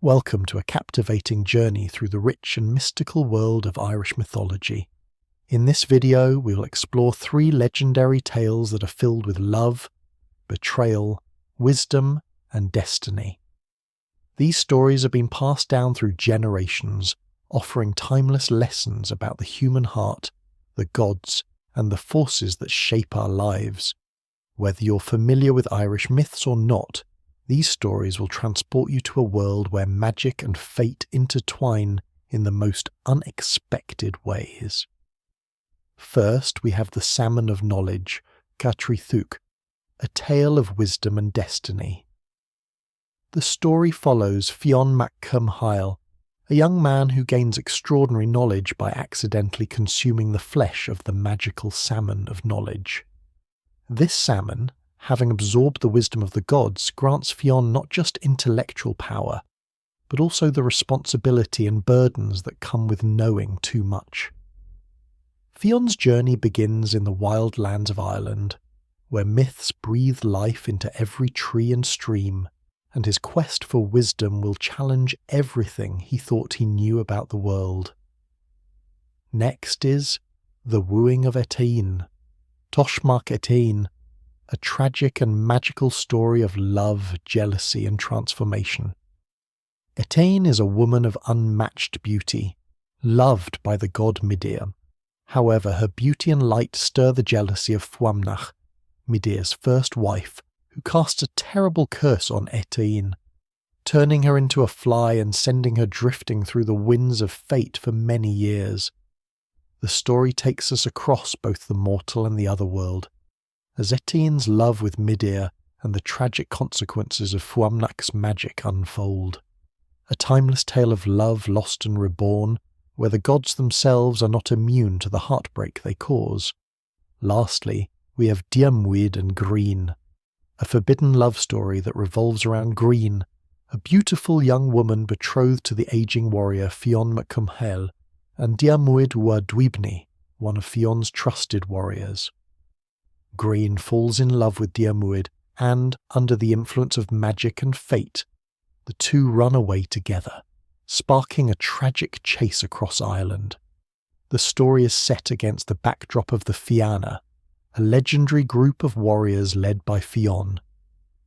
Welcome to a captivating journey through the rich and mystical world of Irish mythology. In this video, we will explore 3 legendary tales that are filled with love, betrayal, wisdom, and destiny. These stories have been passed down through generations, offering timeless lessons about the human heart, the gods, and the forces that shape our lives. Whether you're familiar with Irish myths or not, these stories will transport you to a world where magic and fate intertwine in the most unexpected ways. First, we have the Salmon of Knowledge, captivate, a tale of wisdom and destiny. The story follows Fionn mac Cumhail, a young man who gains extraordinary knowledge by accidentally consuming the flesh of the magical Salmon of Knowledge. This salmon, having absorbed the wisdom of the gods, grants Fionn not just intellectual power, but also the responsibility and burdens that come with knowing too much. Fionn's journey begins in the wild lands of Ireland, where myths breathe life into every tree and stream, and his quest for wisdom will challenge everything he thought he knew about the world. Next is The Wooing of Étaín, Étaín, a tragic and magical story of love, jealousy, and transformation. Étaín is a woman of unmatched beauty, loved by the god Midir. However, her beauty and light stir the jealousy of Fuamnach, Midir's first wife, who casts a terrible curse on Étaín, turning her into a fly and sending her drifting through the winds of fate for many years. The story takes us across both the mortal and the other world, as Étaín's love with Midir and the tragic consequences of Fuamnach's magic unfold. A timeless tale of love lost and reborn, where the gods themselves are not immune to the heartbreak they cause. Lastly, we have Diarmuid and Gráinne, a forbidden love story that revolves around Gráinne, a beautiful young woman betrothed to the aging warrior Fionn mac Cumhail, and Diarmuid and Gráinne, one of Fionn's trusted warriors. Gráinne falls in love with Diarmuid, and, under the influence of magic and fate, the two run away together, sparking a tragic chase across Ireland. The story is set against the backdrop of the Fianna, a legendary group of warriors led by Fionn.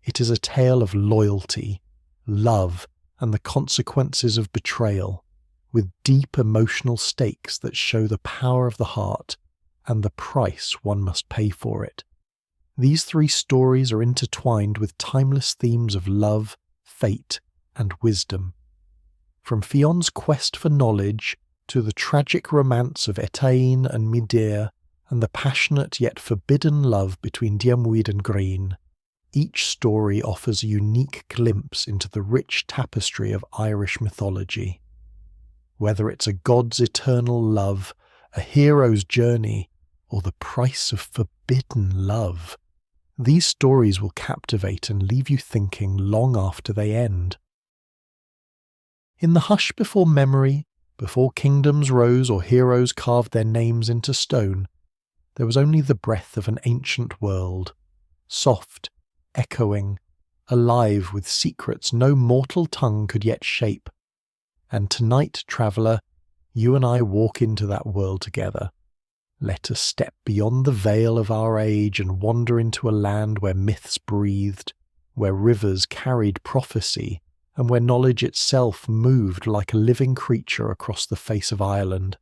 It is a tale of loyalty, love, and the consequences of betrayal, with deep emotional stakes that show the power of the heart and the price one must pay for it. These 3 stories are intertwined with timeless themes of love, fate, and wisdom. From Fionn's quest for knowledge to the tragic romance of Étaín and Midir, and the passionate yet forbidden love between Diarmuid and Gráinne, each story offers a unique glimpse into the rich tapestry of Irish mythology. Whether it's a god's eternal love, a hero's journey, or the price of forbidden love, these stories will captivate and leave you thinking long after they end. In the hush before memory, before kingdoms rose or heroes carved their names into stone, there was only the breath of an ancient world, soft, echoing, alive with secrets no mortal tongue could yet shape. And tonight, traveller, you and I walk into that world together. Let us step beyond the veil of our age and wander into a land where myths breathed, where rivers carried prophecy, and where knowledge itself moved like a living creature across the face of Ireland.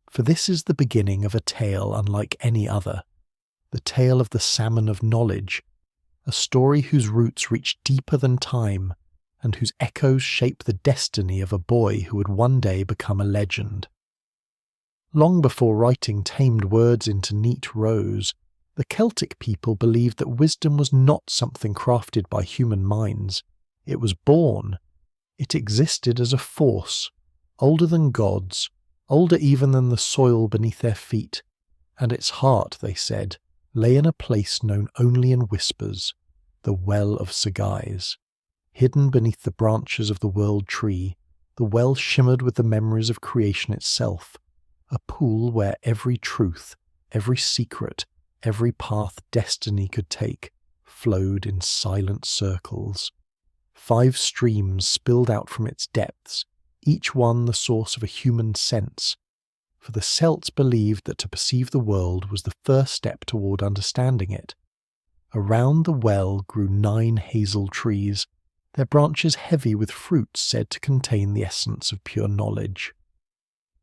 For this is the beginning of a tale unlike any other, the tale of the Salmon of Knowledge, a story whose roots reach deeper than time, and whose echoes shape the destiny of a boy who would one day become a legend. Long before writing tamed words into neat rows, the Celtic people believed that wisdom was not something crafted by human minds. It was born. It existed as a force, older than gods, older even than the soil beneath their feet, and its heart, they said, lay in a place known only in whispers, the Well of Sagai's. Hidden beneath the branches of the world tree, the well shimmered with the memories of creation itself, a pool where every truth, every secret, every path destiny could take, flowed in silent circles. 5 streams spilled out from its depths, each one the source of a human sense, for the Celts believed that to perceive the world was the first step toward understanding it. Around the well grew 9 hazel trees, their branches heavy with fruits said to contain the essence of pure knowledge.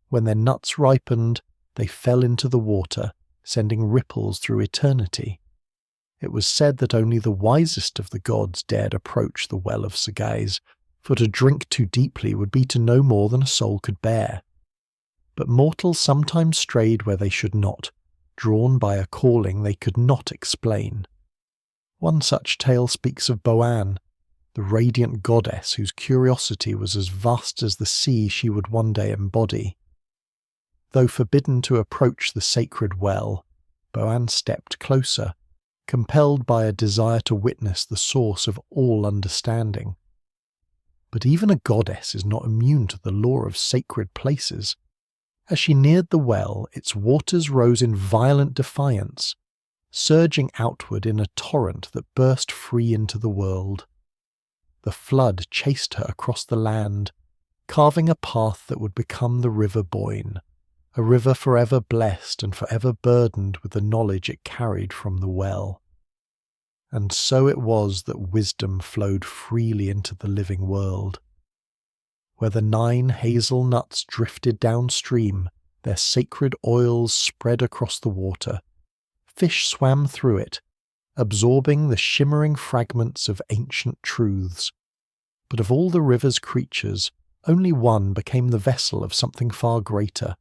When their nuts ripened, they fell into the water, sending ripples through eternity. It was said that only the wisest of the gods dared approach the well of Sagai's, for to drink too deeply would be to know more than a soul could bear. But mortals sometimes strayed where they should not, drawn by a calling they could not explain. One such tale speaks of Boann, the radiant goddess whose curiosity was as vast as the sea she would one day embody. Though forbidden to approach the sacred well, Boann stepped closer, compelled by a desire to witness the source of all understanding. But even a goddess is not immune to the law of sacred places. As she neared the well, its waters rose in violent defiance, surging outward in a torrent that burst free into the world. The flood chased her across the land, carving a path that would become the River Boyne, a river forever blessed and forever burdened with the knowledge it carried from the well. And so it was that wisdom flowed freely into the living world. Where the 9 hazel nuts drifted downstream, their sacred oils spread across the water. Fish swam through it, absorbing the shimmering fragments of ancient truths. But of all the river's creatures, only one became the vessel of something far greater.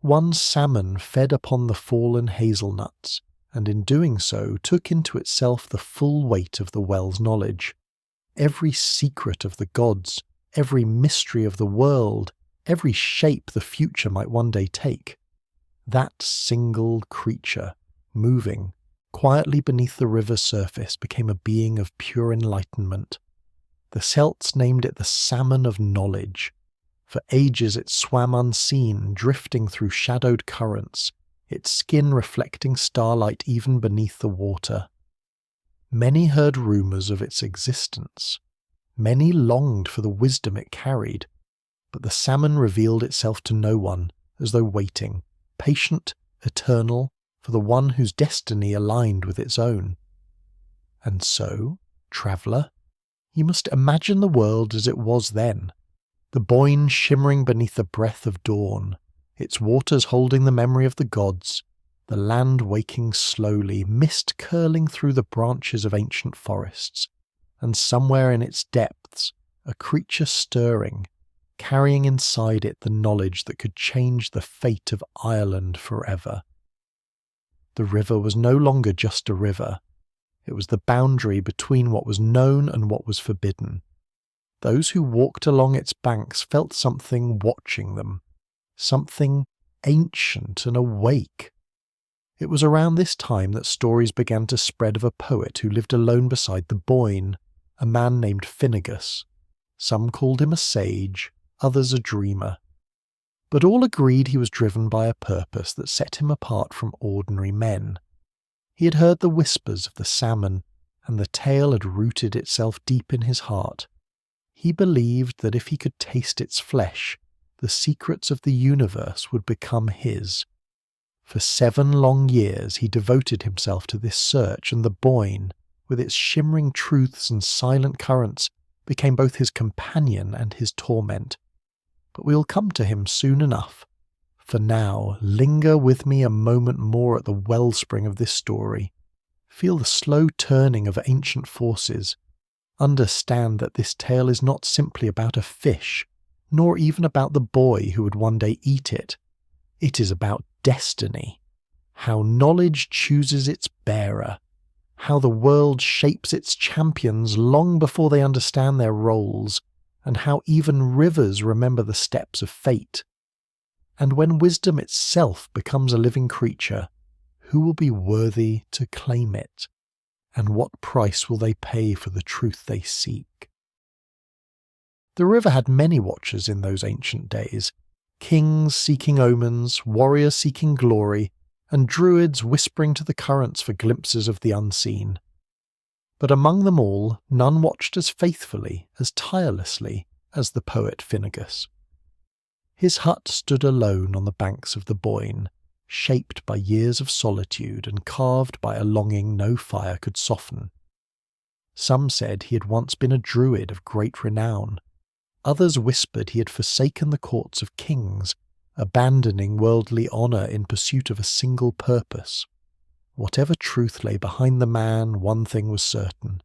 One salmon fed upon the fallen hazelnuts, and in doing so took into itself the full weight of the well's knowledge. Every secret of the gods, every mystery of the world, every shape the future might one day take. That single creature, moving quietly beneath the river's surface, became a being of pure enlightenment. The Celts named it the Salmon of Knowledge. For ages it swam unseen, drifting through shadowed currents, its skin reflecting starlight even beneath the water. Many heard rumours of its existence. Many longed for the wisdom it carried, but the salmon revealed itself to no one, as though waiting, patient, eternal, for the one whose destiny aligned with its own. And so, traveller, you must imagine the world as it was then, the Boyne shimmering beneath the breath of dawn, its waters holding the memory of the gods, the land waking slowly, mist curling through the branches of ancient forests, and somewhere in its depths a creature stirring, carrying inside it the knowledge that could change the fate of Ireland forever. The river was no longer just a river. It was the boundary between what was known and what was forbidden. Those who walked along its banks felt something watching them, something ancient and awake. It was around this time that stories began to spread of a poet who lived alone beside the Boyne, a man named Finnegas. Some called him a sage, others a dreamer. But all agreed he was driven by a purpose that set him apart from ordinary men. He had heard the whispers of the salmon, and the tale had rooted itself deep in his heart. He believed that if he could taste its flesh, the secrets of the universe would become his. For 7 long years he devoted himself to this search, and the Boyne, with its shimmering truths and silent currents, became both his companion and his torment. But we'll come to him soon enough. For now, linger with me a moment more at the wellspring of this story. Feel the slow turning of ancient forces. Understand that this tale is not simply about a fish, nor even about the boy who would one day eat it. It is about destiny, how knowledge chooses its bearer, how the world shapes its champions long before they understand their roles, and how even rivers remember the steps of fate. And when wisdom itself becomes a living creature, who will be worthy to claim it? And what price will they pay for the truth they seek? The river had many watchers in those ancient days, kings seeking omens, warriors seeking glory, and druids whispering to the currents for glimpses of the unseen. But among them all, none watched as faithfully, as tirelessly, as the poet Finnegas. His hut stood alone on the banks of the Boyne, shaped by years of solitude and carved by a longing no fire could soften. Some said he had once been a druid of great renown. Others whispered he had forsaken the courts of kings, abandoning worldly honour in pursuit of a single purpose. Whatever truth lay behind the man, one thing was certain.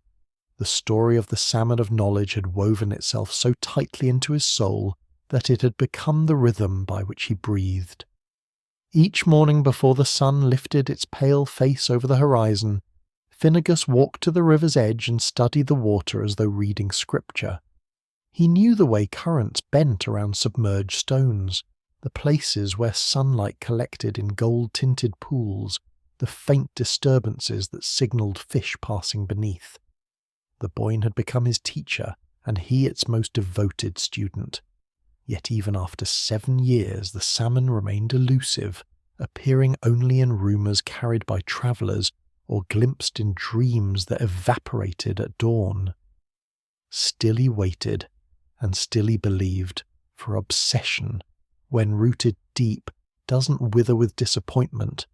The story of the Salmon of Knowledge had woven itself so tightly into his soul that it had become the rhythm by which he breathed. Each morning before the sun lifted its pale face over the horizon, Finnegas walked to the river's edge and studied the water as though reading scripture. He knew the way currents bent around submerged stones, the places where sunlight collected in gold-tinted pools, the faint disturbances that signalled fish passing beneath. The Boyne had become his teacher, and he its most devoted student. Yet even after 7 years the salmon remained elusive, appearing only in rumours carried by travellers or glimpsed in dreams that evaporated at dawn. Still he waited, and still he believed, for obsession, when rooted deep, doesn't wither with disappointment.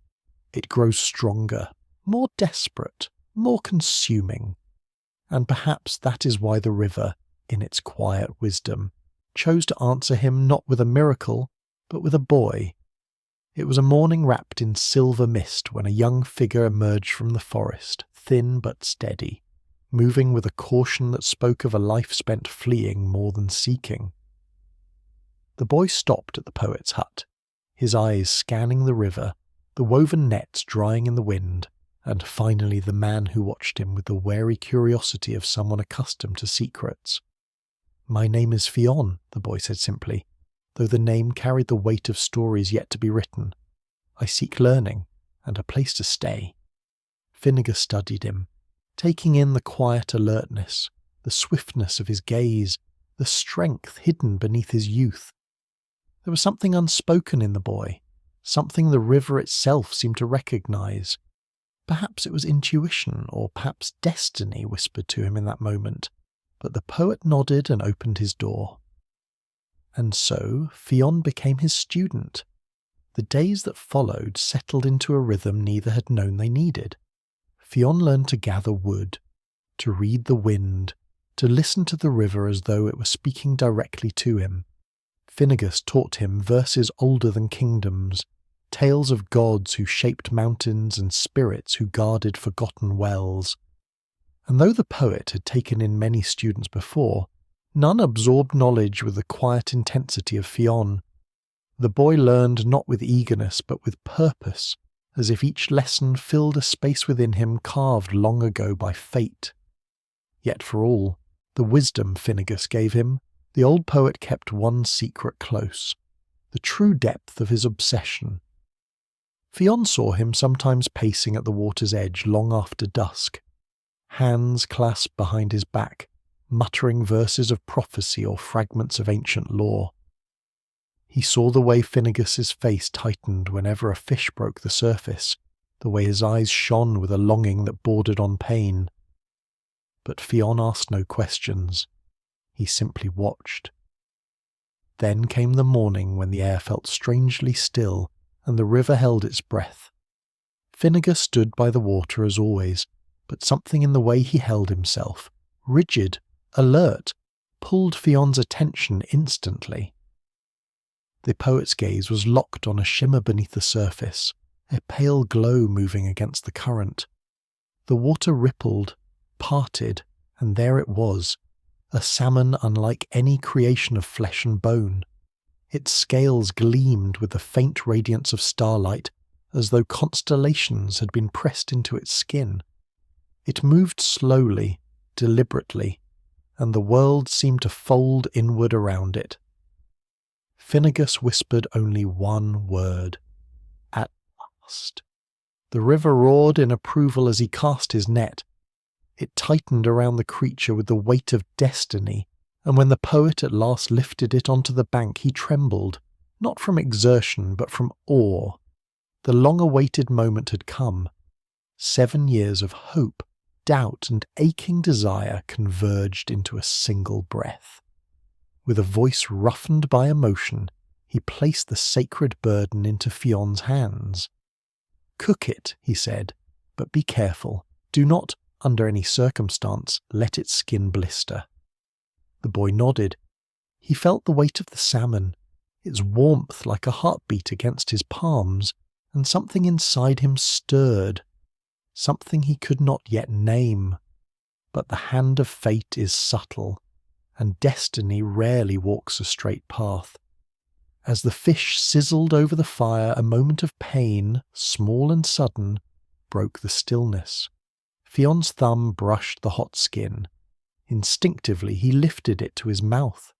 It grows stronger, more desperate, more consuming. And perhaps that is why the river, in its quiet wisdom, chose to answer him not with a miracle, but with a boy. It was a morning wrapped in silver mist when a young figure emerged from the forest, thin but steady, moving with a caution that spoke of a life spent fleeing more than seeking. The boy stopped at the poet's hut, his eyes scanning the river, the woven nets drying in the wind, and finally the man who watched him with the wary curiosity of someone accustomed to secrets. "My name is Fionn," the boy said simply, though the name carried the weight of stories yet to be written. "I seek learning, and a place to stay." Finnegas studied him, taking in the quiet alertness, the swiftness of his gaze, the strength hidden beneath his youth. There was something unspoken in the boy, something the river itself seemed to recognise. Perhaps it was intuition, or perhaps destiny whispered to him in that moment, but the poet nodded and opened his door. And so Fionn became his student. The days that followed settled into a rhythm neither had known they needed. Fionn learned to gather wood, to read the wind, to listen to the river as though it were speaking directly to him. Finnegas taught him verses older than kingdoms, tales of gods who shaped mountains and spirits who guarded forgotten wells. And though the poet had taken in many students before, none absorbed knowledge with the quiet intensity of Fionn. The boy learned not with eagerness but with purpose, as if each lesson filled a space within him carved long ago by fate. Yet for all the wisdom Finnegas gave him, the old poet kept one secret close, the true depth of his obsession. Fionn saw him sometimes pacing at the water's edge long after dusk, hands clasped behind his back, muttering verses of prophecy or fragments of ancient lore. He saw the way Finnegas's face tightened whenever a fish broke the surface, the way his eyes shone with a longing that bordered on pain. But Fionn asked no questions. He simply watched. Then came the morning when the air felt strangely still and the river held its breath. Finnegas stood by the water as always, but something in the way he held himself, rigid, alert, pulled Fionn's attention instantly. The poet's gaze was locked on a shimmer beneath the surface, a pale glow moving against the current. The water rippled, parted, and there it was, a salmon unlike any creation of flesh and bone. Its scales gleamed with the faint radiance of starlight, as though constellations had been pressed into its skin. It moved slowly, deliberately, and the world seemed to fold inward around it. Finnegas whispered only one word. At last. The river roared in approval as he cast his net. It tightened around the creature with the weight of destiny, and when the poet at last lifted it onto the bank he trembled, not from exertion but from awe. The long-awaited moment had come. 7 years of hope, doubt and aching desire converged into a single breath. With a voice roughened by emotion, he placed the sacred burden into Fionn's hands. "Cook it," he said, "but be careful. Do not, under any circumstance, let its skin blister." The boy nodded. He felt the weight of the salmon, its warmth like a heartbeat against his palms, and something inside him stirred, something he could not yet name. But the hand of fate is subtle, and destiny rarely walks a straight path. As the fish sizzled over the fire, a moment of pain, small and sudden, broke the stillness. Fionn's thumb brushed the hot skin. Instinctively he lifted it to his mouth.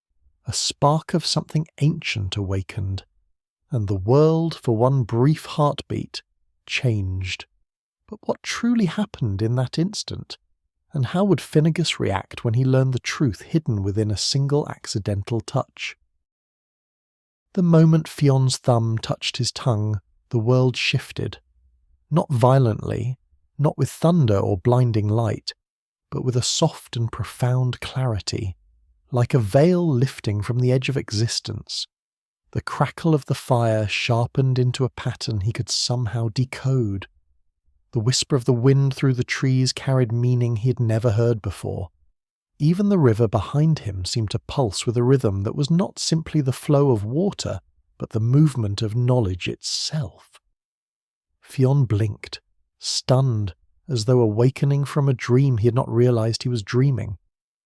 A spark of something ancient awakened, and the world, for one brief heartbeat, changed. But what truly happened in that instant? And how would Finnegas react when he learned the truth hidden within a single accidental touch? The moment Fionn's thumb touched his tongue, the world shifted. Not violently, not with thunder or blinding light, but with a soft and profound clarity, like a veil lifting from the edge of existence. The crackle of the fire sharpened into a pattern he could somehow decode. The whisper of the wind through the trees carried meaning he had never heard before. Even the river behind him seemed to pulse with a rhythm that was not simply the flow of water, but the movement of knowledge itself. Fionn blinked, stunned, as though awakening from a dream he had not realized he was dreaming.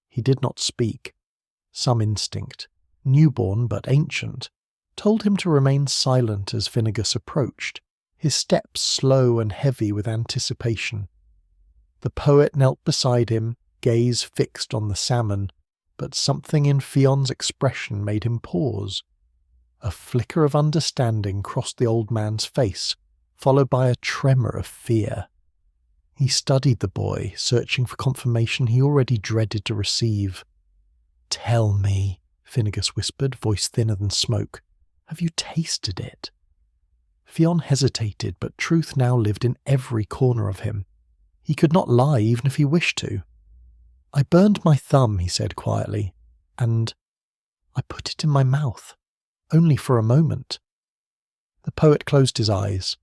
He did not speak. Some instinct, newborn but ancient, told him to remain silent as Finnegas approached, his steps slow and heavy with anticipation. The poet knelt beside him, gaze fixed on the salmon, but something in Fionn's expression made him pause. A flicker of understanding crossed the old man's face, followed by a tremor of fear. He studied the boy, searching for confirmation he already dreaded to receive. "Tell me," Finnegas whispered, voice thinner than smoke. "Have you tasted it?" Fionn hesitated, but truth now lived in every corner of him. He could not lie even if he wished to. "I burned my thumb," he said quietly, "and I put it in my mouth, only for a moment." The poet closed his eyes.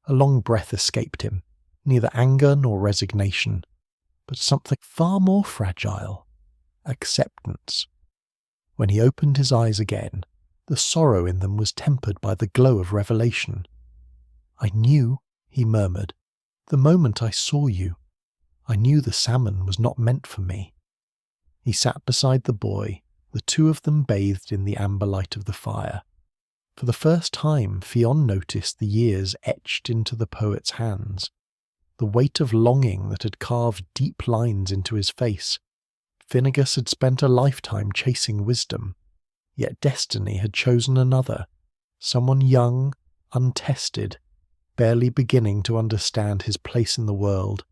A long breath escaped him, neither anger nor resignation, but something far more fragile: acceptance. When he opened his eyes again, the sorrow in them was tempered by the glow of revelation. "I knew," he murmured, "the moment I saw you. I knew the salmon was not meant for me." He sat beside the boy, the two of them bathed in the amber light of the fire. For the first time, Fionn noticed the years etched into the poet's hands, the weight of longing that had carved deep lines into his face. Finnegas had spent a lifetime chasing wisdom, yet destiny had chosen another, someone young, untested, barely beginning to understand his place in the world.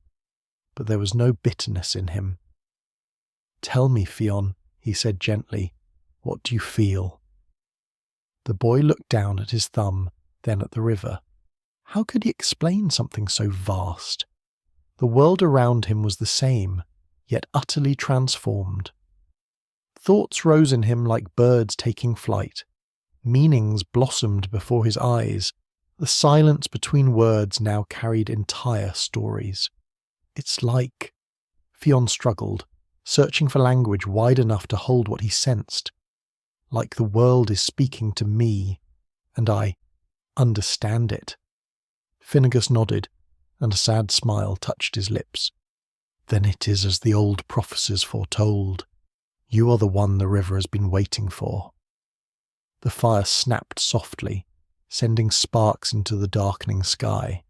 But there was no bitterness in him. "Tell me, Fionn," he said gently, "what do you feel?" The boy looked down at his thumb, then at the river. How could he explain something so vast? The world around him was the same, yet utterly transformed. Thoughts rose in him like birds taking flight. Meanings blossomed before his eyes. The silence between words now carried entire stories. "It's like—" Fionn struggled, searching for language wide enough to hold what he sensed. "Like the world is speaking to me, and I understand it." Finnegas nodded, and a sad smile touched his lips. "Then it is as the old prophecies foretold. You are the one the river has been waiting for." The fire snapped softly, sending sparks into the darkening sky.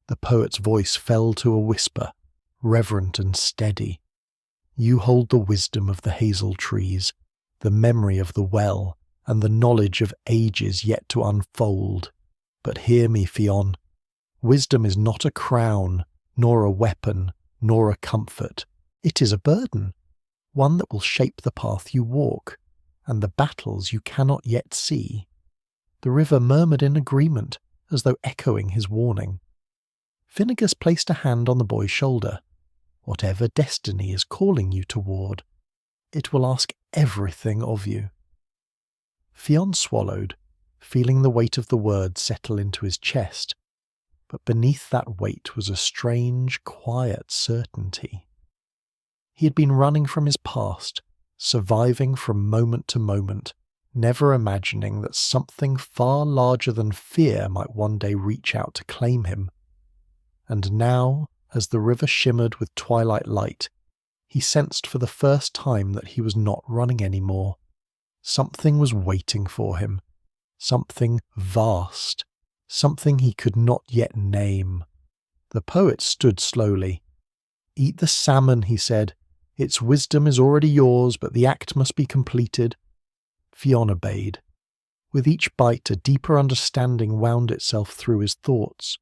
The poet's voice fell to a whisper, reverent and steady. "You hold the wisdom of the hazel trees, the memory of the well, and the knowledge of ages yet to unfold. But hear me, Fionn. Wisdom is not a crown, nor a weapon, nor a comfort. It is a burden, one that will shape the path you walk, and the battles you cannot yet see." The river murmured in agreement, as though echoing his warning. Finnegas placed a hand on the boy's shoulder. whatever destiny is calling you toward. It will ask everything of you." Fionn swallowed, feeling the weight of the words settle into his chest, but beneath that weight was a strange, quiet certainty. He had been running from his past, surviving from moment to moment, never imagining that something far larger than fear might one day reach out to claim him. And now, as the river shimmered with twilight light, he sensed for the first time that he was not running anymore. Something was waiting for him, something vast, something he could not yet name. The poet stood slowly. "Eat the salmon," he said. "Its wisdom is already yours, but the act must be completed." Fionn obeyed. With each bite, a deeper understanding wound itself through his thoughts.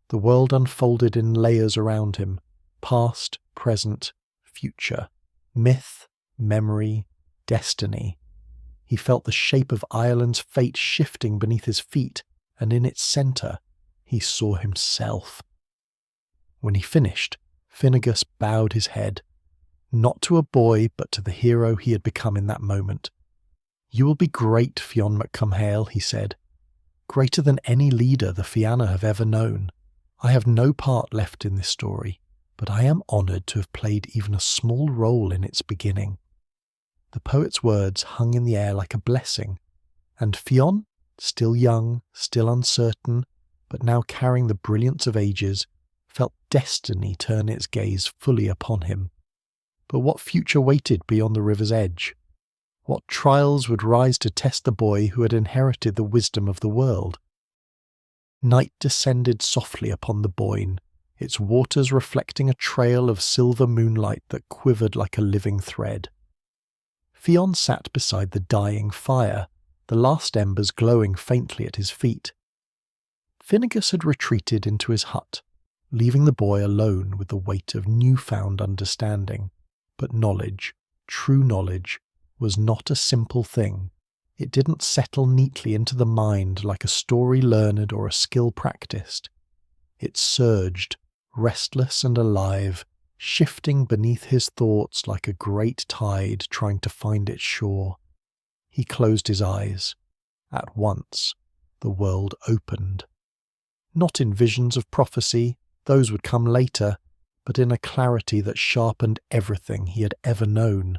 The world unfolded in layers around him, past, present, future, myth, memory, destiny. He felt the shape of Ireland's fate shifting beneath his feet, and in its centre he saw himself. When he finished, Finnegas bowed his head, not to a boy, but to the hero he had become in that moment. "You will be great, Fionn McCumhale," he said. "Greater than any leader the Fianna have ever known. I have no part left in this story, but I am honoured to have played even a small role in its beginning." The poet's words hung in the air like a blessing, and Fionn, still young, still uncertain, but now carrying the brilliance of ages, felt destiny turn its gaze fully upon him. But what future waited beyond the river's edge? What trials would rise to test the boy who had inherited the wisdom of the world? Night descended softly upon the Boyne, its waters reflecting a trail of silver moonlight that quivered like a living thread. Fionn sat beside the dying fire, the last embers glowing faintly at his feet. Finnegas had retreated into his hut, leaving the boy alone with the weight of newfound understanding. But knowledge, true knowledge, was not a simple thing. It didn't settle neatly into the mind like a story learned or a skill practiced. It surged, restless and alive, shifting beneath his thoughts like a great tide trying to find its shore. He closed his eyes. At once, the world opened. Not in visions of prophecy, those would come later, but in a clarity that sharpened everything he had ever known.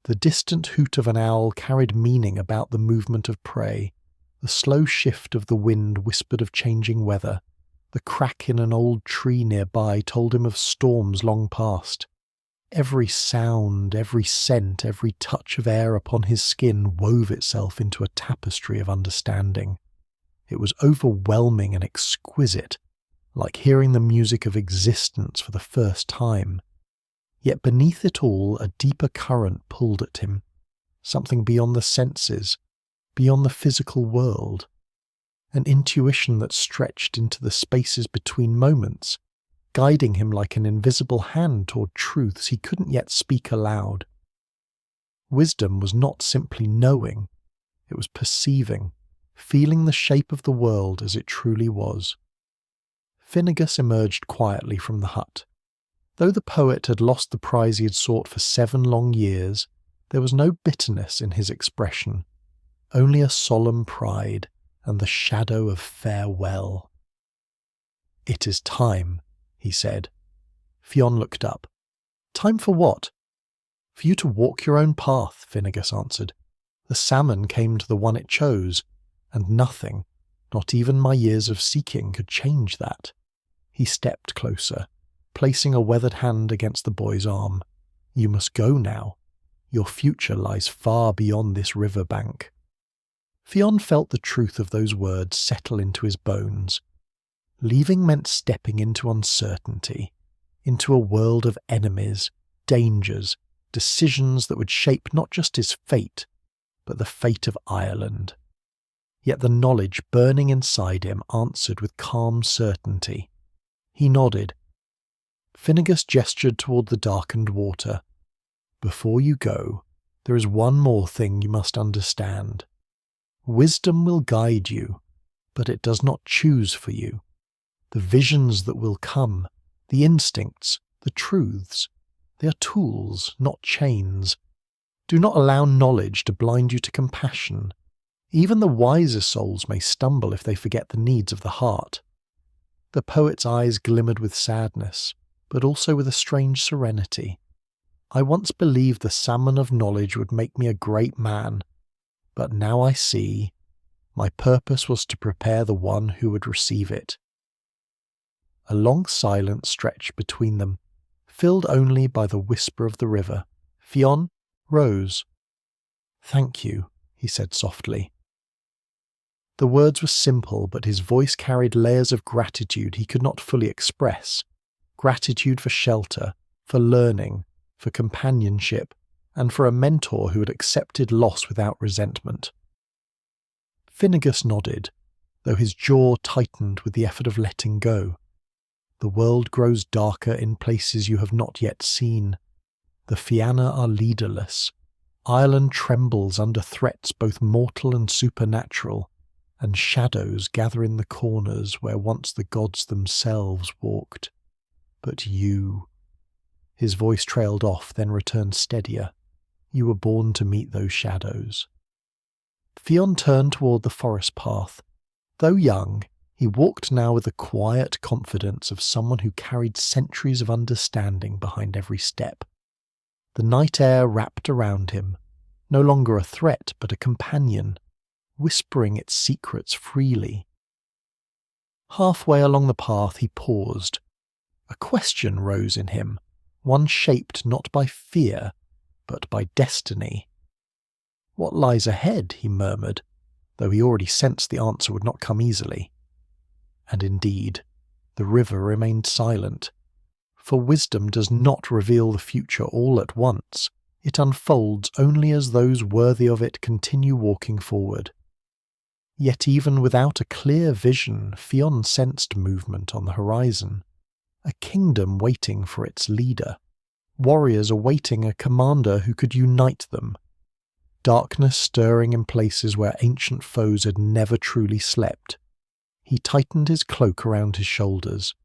The distant hoot of an owl carried meaning about the movement of prey. The slow shift of the wind whispered of changing weather. The crack in an old tree nearby told him of storms long past. Every sound, every scent, every touch of air upon his skin wove itself into a tapestry of understanding. It was overwhelming and exquisite, like hearing the music of existence for the first time. Yet beneath it all, a deeper current pulled at him, something beyond the senses, beyond the physical world. An intuition that stretched into the spaces between moments, guiding him like an invisible hand toward truths he couldn't yet speak aloud. Wisdom was not simply knowing, it was perceiving, feeling the shape of the world as it truly was. Finnegas emerged quietly from the hut. Though the poet had lost the prize he had sought for 7 long years, there was no bitterness in his expression, only a solemn pride and the shadow of farewell. "It is time," he said. Fionn looked up. "Time for what?" "For you to walk your own path," Finnegas answered. "The salmon came to the one it chose, and nothing, not even my years of seeking, could change that." He stepped closer, placing a weathered hand against the boy's arm. "You must go now. Your future lies far beyond this river bank." Fionn felt the truth of those words settle into his bones. Leaving meant stepping into uncertainty, into a world of enemies, dangers, decisions that would shape not just his fate, but the fate of Ireland. Yet the knowledge burning inside him answered with calm certainty. He nodded. Finnegas gestured toward the darkened water. "Before you go, there is one more thing you must understand. Wisdom will guide you, but it does not choose for you. The visions that will come, the instincts, the truths. They are tools, not chains. Do not allow knowledge to blind you to compassion. Even the wiser souls may stumble if they forget the needs of the heart. The poet's eyes glimmered with sadness, but also with a strange serenity. I once believed the Salmon of Knowledge would make me a great man, but now I see my purpose was to prepare the one who would receive it. A long silence stretched between them, filled only by the whisper of the river. Fionn rose. "Thank you," he said softly. The words were simple, but his voice carried layers of gratitude he could not fully express. Gratitude for shelter, for learning, for companionship, and for a mentor who had accepted loss without resentment. Finnegas nodded, though his jaw tightened with the effort of letting go. The world grows darker in places you have not yet seen. The Fianna are leaderless. Ireland trembles under threats both mortal and supernatural, and shadows gather in the corners where once the gods themselves walked. But you... His voice trailed off, then returned steadier. You were born to meet those shadows. Fionn turned toward the forest path. Though young, he walked now with the quiet confidence of someone who carried centuries of understanding behind every step. The night air wrapped around him, no longer a threat but a companion, whispering its secrets freely. Halfway along the path he paused. A question rose in him, one shaped not by fear, but by destiny. "What lies ahead?" he murmured, though he already sensed the answer would not come easily. And indeed, the river remained silent, for wisdom does not reveal the future all at once. It unfolds only as those worthy of it continue walking forward. Yet even without a clear vision, Fionn sensed movement on the horizon, a kingdom waiting for its leader, warriors awaiting a commander who could unite them, darkness stirring in places where ancient foes had never truly slept. He tightened his cloak around his shoulders.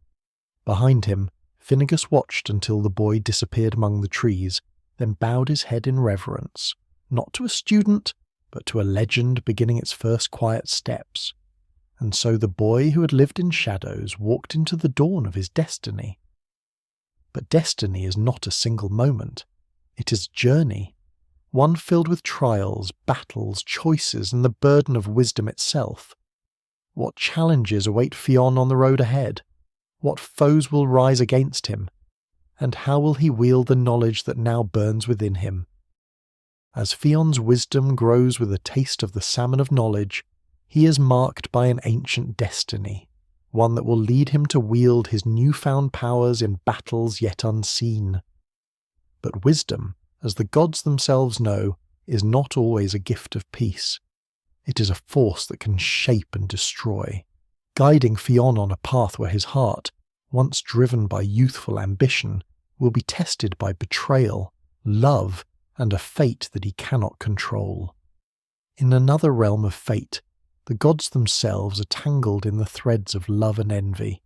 Behind him, Finnegas watched until the boy disappeared among the trees, then bowed his head in reverence, not to a student, but to a legend beginning its first quiet steps. And so the boy who had lived in shadows walked into the dawn of his destiny. But destiny is not a single moment. It is a journey, one filled with trials, battles, choices, and the burden of wisdom itself. What challenges await Fionn on the road ahead? What foes will rise against him? And how will he wield the knowledge that now burns within him? As Fionn's wisdom grows with a taste of the Salmon of Knowledge, he is marked by an ancient destiny, one that will lead him to wield his newfound powers in battles yet unseen. But wisdom, as the gods themselves know, is not always a gift of peace. It is a force that can shape and destroy, guiding Fionn on a path where his heart, once driven by youthful ambition, will be tested by betrayal, love, and a fate that he cannot control. In another realm of fate, the gods themselves are tangled in the threads of love and envy.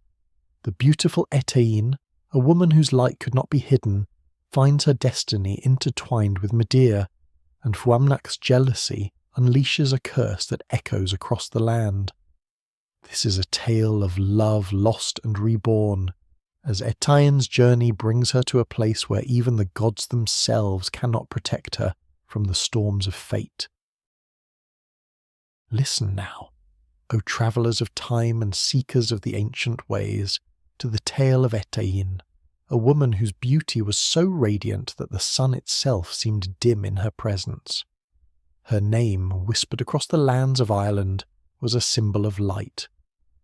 The beautiful Étaín, a woman whose light could not be hidden, finds her destiny intertwined with Medea, and Fuamnach's jealousy unleashes a curse that echoes across the land. This is a tale of love lost and reborn, as Étaín's journey brings her to a place where even the gods themselves cannot protect her from the storms of fate. Listen now, O travellers of time and seekers of the ancient ways, to the tale of Étaín, a woman whose beauty was so radiant that the sun itself seemed dim in her presence. Her name, whispered across the lands of Ireland, was a symbol of light,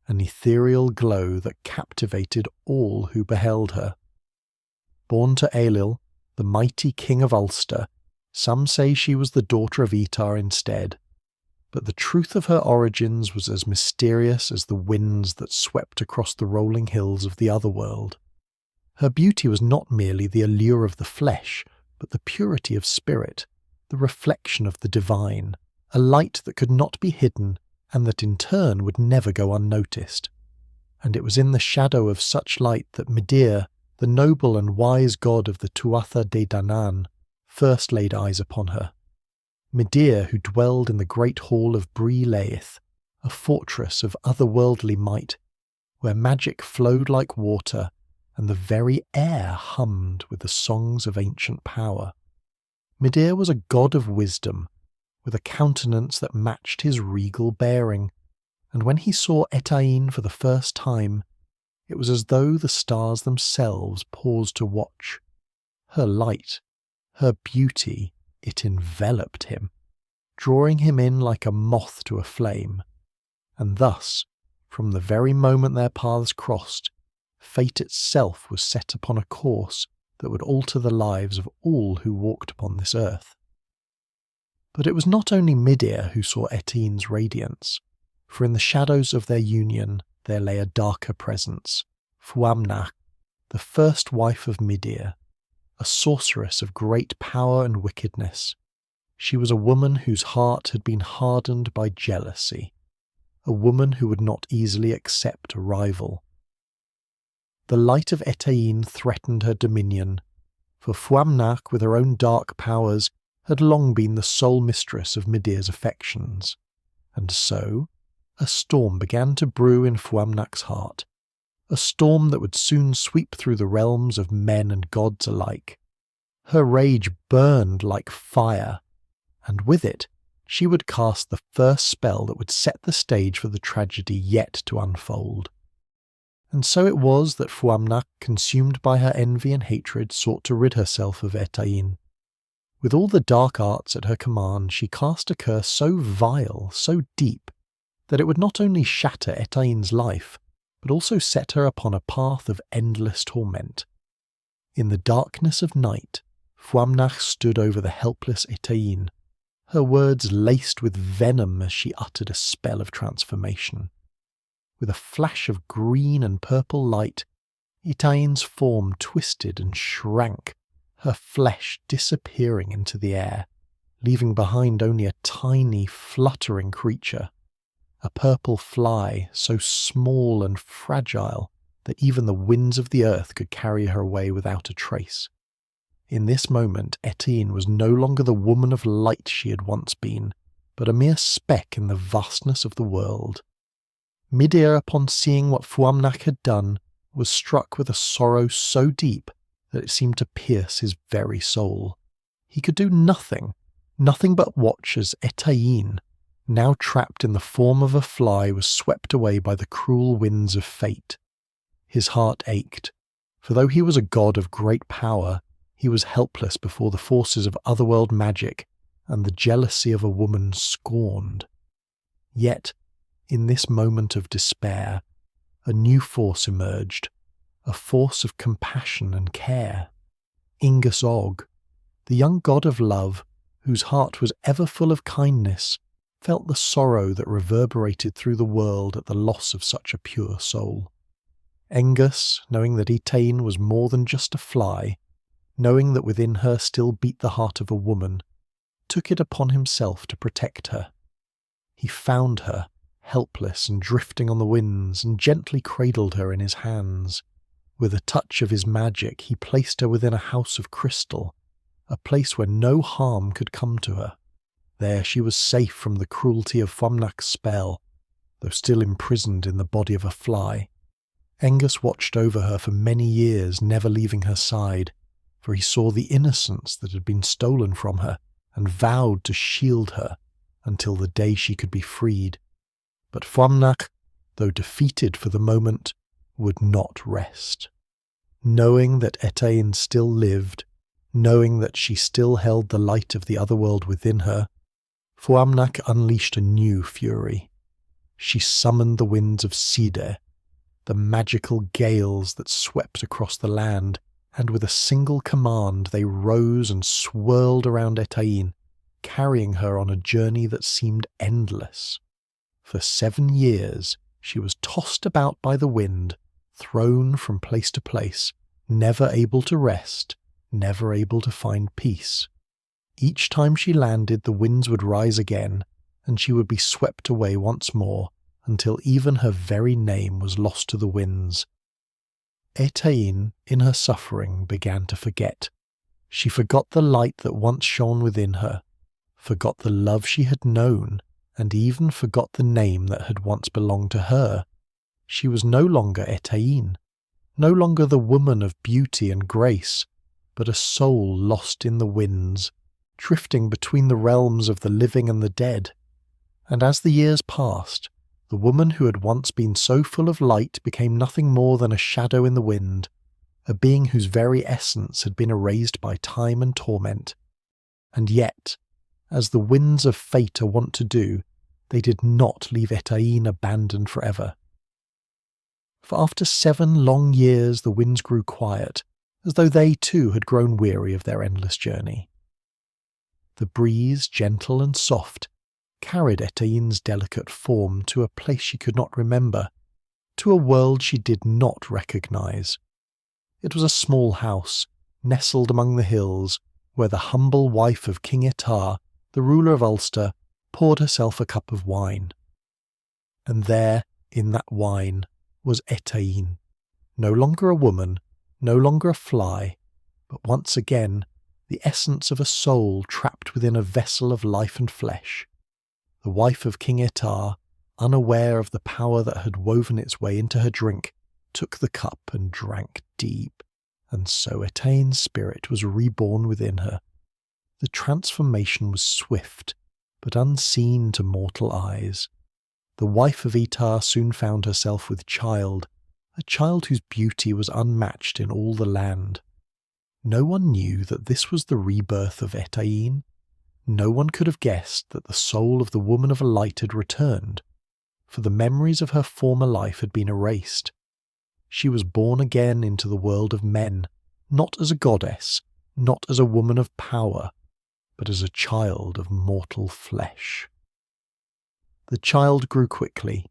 an ethereal glow that captivated all who beheld her. Born to Ailill, the mighty king of Ulster, some say she was the daughter of Étaín instead, but the truth of her origins was as mysterious as the winds that swept across the rolling hills of the other world. Her beauty was not merely the allure of the flesh, but the purity of spirit, the reflection of the divine, a light that could not be hidden and that in turn would never go unnoticed. And it was in the shadow of such light that Medea, the noble and wise god of the Tuatha De Danann, first laid eyes upon her. Midir, who dwelled in the great hall of Bree Leith, a fortress of otherworldly might, where magic flowed like water and the very air hummed with the songs of ancient power. Midir was a god of wisdom, with a countenance that matched his regal bearing, and when he saw Étaín for the first time, it was as though the stars themselves paused to watch. Her light, her beauty, it enveloped him, drawing him in like a moth to a flame, and thus, from the very moment their paths crossed, fate itself was set upon a course that would alter the lives of all who walked upon this earth. But it was not only Midir who saw Étaín's radiance, for in the shadows of their union there lay a darker presence, Fuamnach, the first wife of Midir, a sorceress of great power and wickedness. She was a woman whose heart had been hardened by jealousy, a woman who would not easily accept a rival. The light of Étaín threatened her dominion, for Fuamnach, with her own dark powers, had long been the sole mistress of Midir's affections, and so a storm began to brew in Fuamnach's heart, a storm that would soon sweep through the realms of men and gods alike. Her rage burned like fire, and with it she would cast the first spell that would set the stage for the tragedy yet to unfold. And so it was that Fuamnach, consumed by her envy and hatred, sought to rid herself of Étaín. With all the dark arts at her command, she cast a curse so vile, so deep, that it would not only shatter Étaín's life, but also set her upon a path of endless torment. In the darkness of night, Fuamnach stood over the helpless Étaín, her words laced with venom as she uttered a spell of transformation. With a flash of green and purple light, Étaín's form twisted and shrank, her flesh disappearing into the air, leaving behind only a tiny, fluttering creature, a purple fly so small and fragile that even the winds of the earth could carry her away without a trace. In this moment, Étaín was no longer the woman of light she had once been, but a mere speck in the vastness of the world. Midir, upon seeing what Fuamnach had done, was struck with a sorrow so deep that it seemed to pierce his very soul. He could do nothing but watch as Étaín, now trapped in the form of a fly, was swept away by the cruel winds of fate. His heart ached, for though he was a god of great power, he was helpless before the forces of otherworld magic and the jealousy of a woman scorned. Yet, in this moment of despair, a new force emerged, a force of compassion and care. Ingus Og, the young god of love, whose heart was ever full of kindness, felt the sorrow that reverberated through the world at the loss of such a pure soul. Engus, knowing that Étaín was more than just a fly, knowing that within her still beat the heart of a woman, took it upon himself to protect her. He found her, helpless and drifting on the winds, and gently cradled her in his hands. With a touch of his magic, he placed her within a house of crystal, a place where no harm could come to her. There she was safe from the cruelty of Fuamnach's spell, though still imprisoned in the body of a fly. Engus watched over her for many years, never leaving her side, for he saw the innocence that had been stolen from her, and vowed to shield her until the day she could be freed. But Fuamnach, though defeated for the moment, would not rest. Knowing that Étaín still lived, knowing that she still held the light of the otherworld within her, Fuamnach unleashed a new fury. She summoned the winds of Side, the magical gales that swept across the land, and with a single command they rose and swirled around Étaín, carrying her on a journey that seemed endless. For 7 years she was tossed about by the wind, thrown from place to place, never able to rest, never able to find peace. Each time she landed, the winds would rise again, and she would be swept away once more, until even her very name was lost to the winds. Étaín, in her suffering, began to forget. She forgot the light that once shone within her, forgot the love she had known, and even forgot the name that had once belonged to her. She was no longer Étaín, no longer the woman of beauty and grace, but a soul lost in the winds, drifting between the realms of the living and the dead. And as the years passed, the woman who had once been so full of light became nothing more than a shadow in the wind, a being whose very essence had been erased by time and torment. And yet, as the winds of fate are wont to do, they did not leave Étaín abandoned forever. For after 7 long years the winds grew quiet, as though they too had grown weary of their endless journey. The breeze, gentle and soft, carried Étaín's delicate form to a place she could not remember, to a world she did not recognize. It was a small house, nestled among the hills, where the humble wife of King Étaín, the ruler of Ulster, poured herself a cup of wine. And there, in that wine, was Étaín, no longer a woman, no longer a fly, but once again the essence of a soul trapped within a vessel of life and flesh. The wife of King Étaín, unaware of the power that had woven its way into her drink, took the cup and drank deep, and so Étaín's spirit was reborn within her. The transformation was swift, but unseen to mortal eyes. The wife of Étaín soon found herself with child, a child whose beauty was unmatched in all the land. No one knew that this was the rebirth of Étaín. No one could have guessed that the soul of the woman of light had returned, for the memories of her former life had been erased. She was born again into the world of men, not as a goddess, not as a woman of power, but as a child of mortal flesh. The child grew quickly,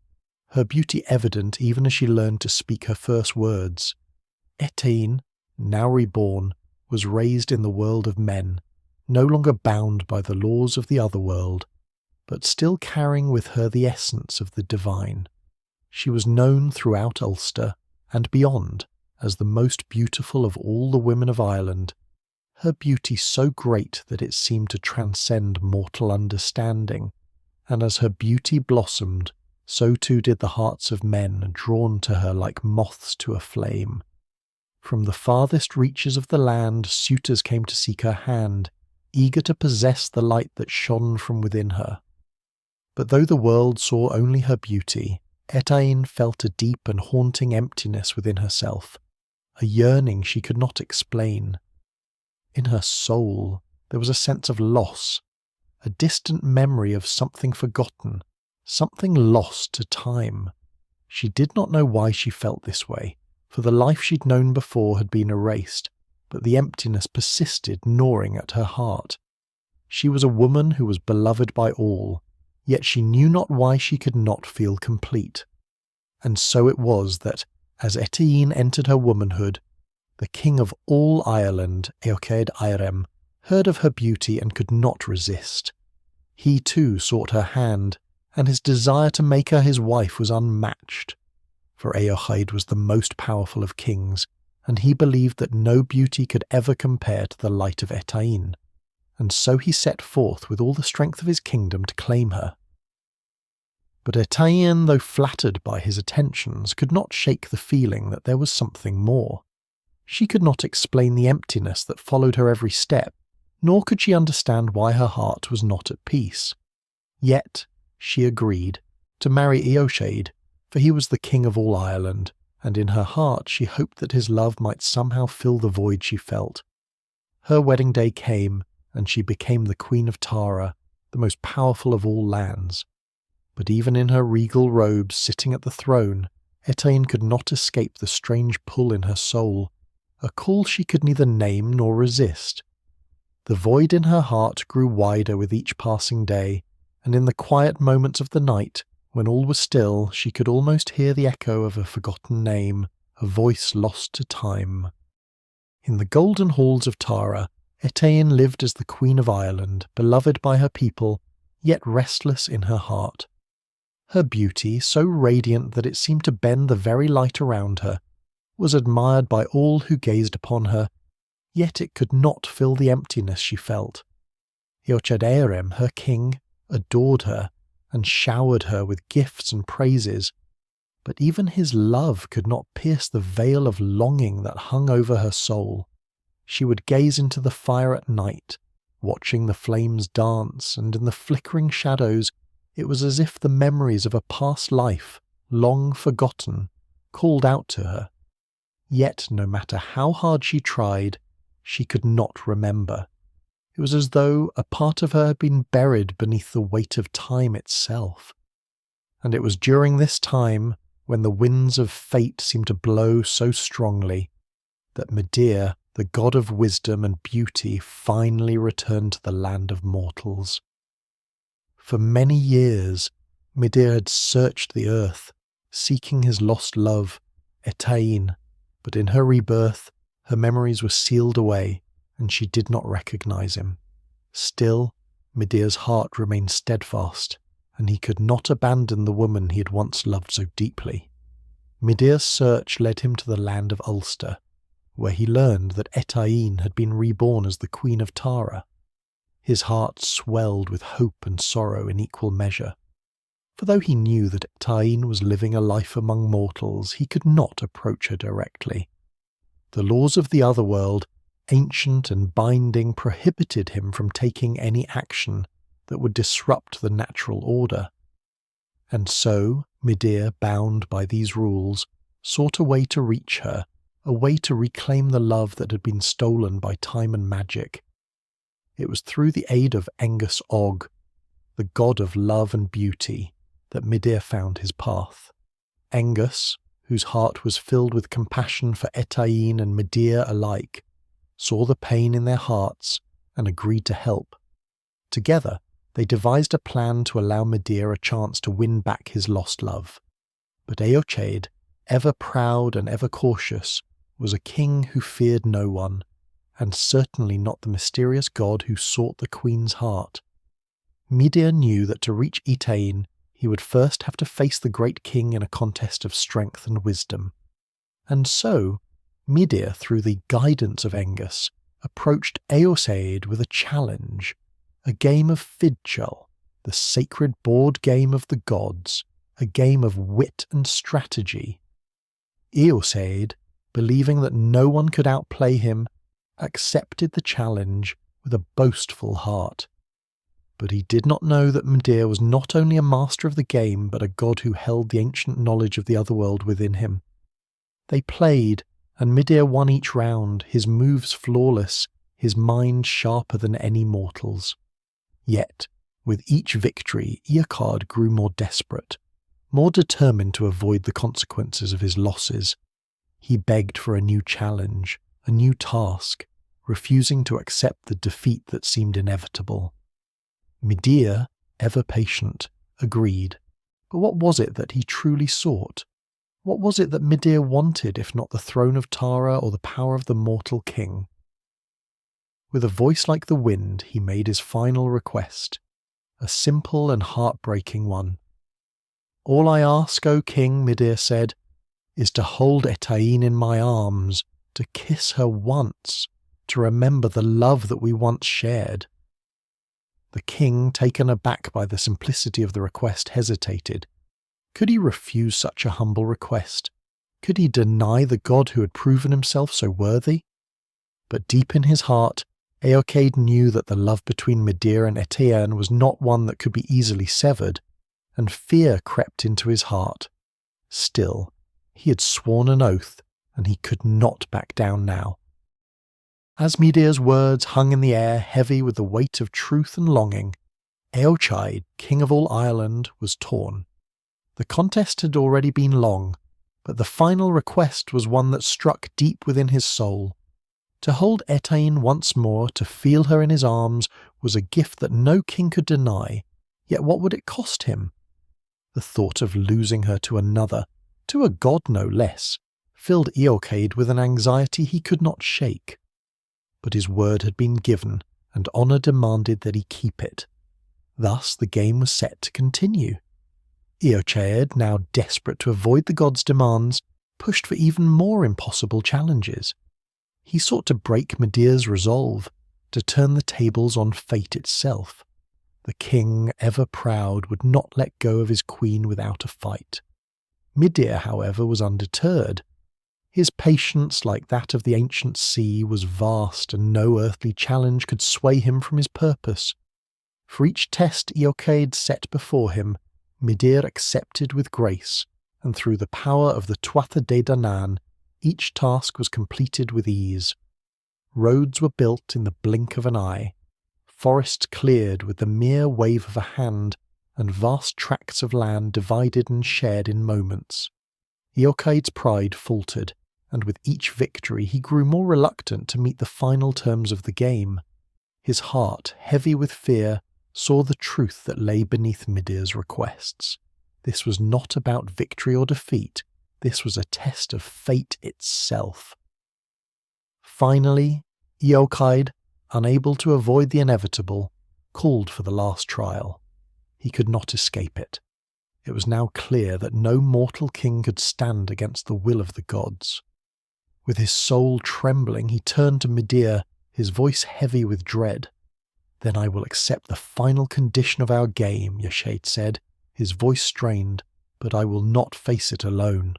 her beauty evident even as she learned to speak her first words. Étaín, now reborn, was raised in the world of men, no longer bound by the laws of the other world, but still carrying with her the essence of the divine. She was known throughout Ulster and beyond as the most beautiful of all the women of Ireland, her beauty so great that it seemed to transcend mortal understanding, and as her beauty blossomed, so too did the hearts of men, drawn to her like moths to a flame. From the farthest reaches of the land suitors came to seek her hand, eager to possess the light that shone from within her. But though the world saw only her beauty, Étaín felt a deep and haunting emptiness within herself, a yearning she could not explain. In her soul there was a sense of loss, a distant memory of something forgotten, something lost to time. She did not know why she felt this way, for the life she'd known before had been erased, but the emptiness persisted, gnawing at her heart. She was a woman who was beloved by all, yet she knew not why she could not feel complete. And so it was that, as Étaín entered her womanhood, the king of all Ireland, Éochaid Éirem, heard of her beauty and could not resist. He too sought her hand, and his desire to make her his wife was unmatched. For Éochaid was the most powerful of kings, and he believed that no beauty could ever compare to the light of Étaín, and so he set forth with all the strength of his kingdom to claim her. But Étaín, though flattered by his attentions, could not shake the feeling that there was something more. She could not explain the emptiness that followed her every step, nor could she understand why her heart was not at peace. Yet she agreed to marry Éochaid, for he was the king of all Ireland, and in her heart she hoped that his love might somehow fill the void she felt. Her wedding day came, and she became the Queen of Tara, the most powerful of all lands. But even in her regal robes sitting at the throne, Étaín could not escape the strange pull in her soul, a call she could neither name nor resist. The void in her heart grew wider with each passing day, and in the quiet moments of the night, when all was still, she could almost hear the echo of a forgotten name, a voice lost to time. In the golden halls of Tara, Étaín lived as the Queen of Ireland, beloved by her people, yet restless in her heart. Her beauty, so radiant that it seemed to bend the very light around her, was admired by all who gazed upon her, yet it could not fill the emptiness she felt. Eochaid, her king, adored her and showered her with gifts and praises, but even his love could not pierce the veil of longing that hung over her soul. She would gaze into the fire at night, watching the flames dance, and in the flickering shadows it was as if the memories of a past life, long forgotten, called out to her. Yet no matter how hard she tried, she could not remember. It was as though a part of her had been buried beneath the weight of time itself. And it was during this time, when the winds of fate seemed to blow so strongly, that Medea, the god of wisdom and beauty, finally returned to the land of mortals. For many years, Medea had searched the earth, seeking his lost love, Étaín, but in her rebirth, her memories were sealed away, and she did not recognize him. Still, Medea's heart remained steadfast, and he could not abandon the woman he had once loved so deeply. Medea's search led him to the land of Ulster, where he learned that Étaín had been reborn as the Queen of Tara. His heart swelled with hope and sorrow in equal measure, for though he knew that Étaín was living a life among mortals, he could not approach her directly. The laws of the otherworld, ancient and binding, prohibited him from taking any action that would disrupt the natural order. And so, Medea, bound by these rules, sought a way to reach her, a way to reclaim the love that had been stolen by time and magic. It was through the aid of Angus Og, the god of love and beauty, that Medea found his path. Angus, whose heart was filled with compassion for Étaín and Medea alike, saw the pain in their hearts and agreed to help. Together, they devised a plan to allow Medea a chance to win back his lost love. But Éochaid, ever proud and ever cautious, was a king who feared no one, and certainly not the mysterious god who sought the queen's heart. Medea knew that to reach Étaín, he would first have to face the great king in a contest of strength and wisdom. And so, Medea, through the guidance of Angus, approached Éochaid with a challenge, a game of fidchal, the sacred board game of the gods, a game of wit and strategy. Éochaid, believing that no one could outplay him, accepted the challenge with a boastful heart. But he did not know that Medea was not only a master of the game, but a god who held the ancient knowledge of the otherworld within him. They played, and Medea won each round, his moves flawless, his mind sharper than any mortal's. Yet, with each victory, Éochaid grew more desperate, more determined to avoid the consequences of his losses. He begged for a new challenge, a new task, refusing to accept the defeat that seemed inevitable. Medea, ever patient, agreed. But what was it that he truly sought? What was it that Medea wanted, if not the throne of Tara or the power of the mortal king? With a voice like the wind, he made his final request, a simple and heartbreaking one. "All I ask, O king," Medea said, "is to hold Étaín in my arms, to kiss her once, to remember the love that we once shared." The king, taken aback by the simplicity of the request, hesitated. Could he refuse such a humble request? Could he deny the god who had proven himself so worthy? But deep in his heart, Éochaid knew that the love between Medea and Étaín was not one that could be easily severed, and fear crept into his heart. Still, he had sworn an oath, and he could not back down now. As Medea's words hung in the air heavy with the weight of truth and longing, Éochaid, king of all Ireland, was torn. The contest had already been long, but the final request was one that struck deep within his soul. To hold Étaín once more, to feel her in his arms, was a gift that no king could deny, yet what would it cost him? The thought of losing her to another, to a god no less, filled Éochaid with an anxiety he could not shake. But his word had been given, and honour demanded that he keep it. Thus the game was set to continue. Éochaid, now desperate to avoid the god's demands, pushed for even more impossible challenges. He sought to break Medea's resolve, to turn the tables on fate itself. The king, ever proud, would not let go of his queen without a fight. Medea, however, was undeterred. His patience, like that of the ancient sea, was vast, and no earthly challenge could sway him from his purpose. For each test Éochaid set before him, Medea accepted with grace, and through the power of the Tuatha De Danann, each task was completed with ease. Roads were built in the blink of an eye, forests cleared with the mere wave of a hand, and vast tracts of land divided and shared in moments. Éochaid's pride faltered, and with each victory he grew more reluctant to meet the final terms of the game. His heart, heavy with fear, saw the truth that lay beneath Medea's requests. This was not about victory or defeat, this was a test of fate itself. Finally, Éochaid, unable to avoid the inevitable, called for the last trial. He could not escape it. It was now clear that no mortal king could stand against the will of the gods. With his soul trembling, he turned to Medea, his voice heavy with dread. "Then I will accept the final condition of our game," Éochaid said, his voice strained, "but I will not face it alone."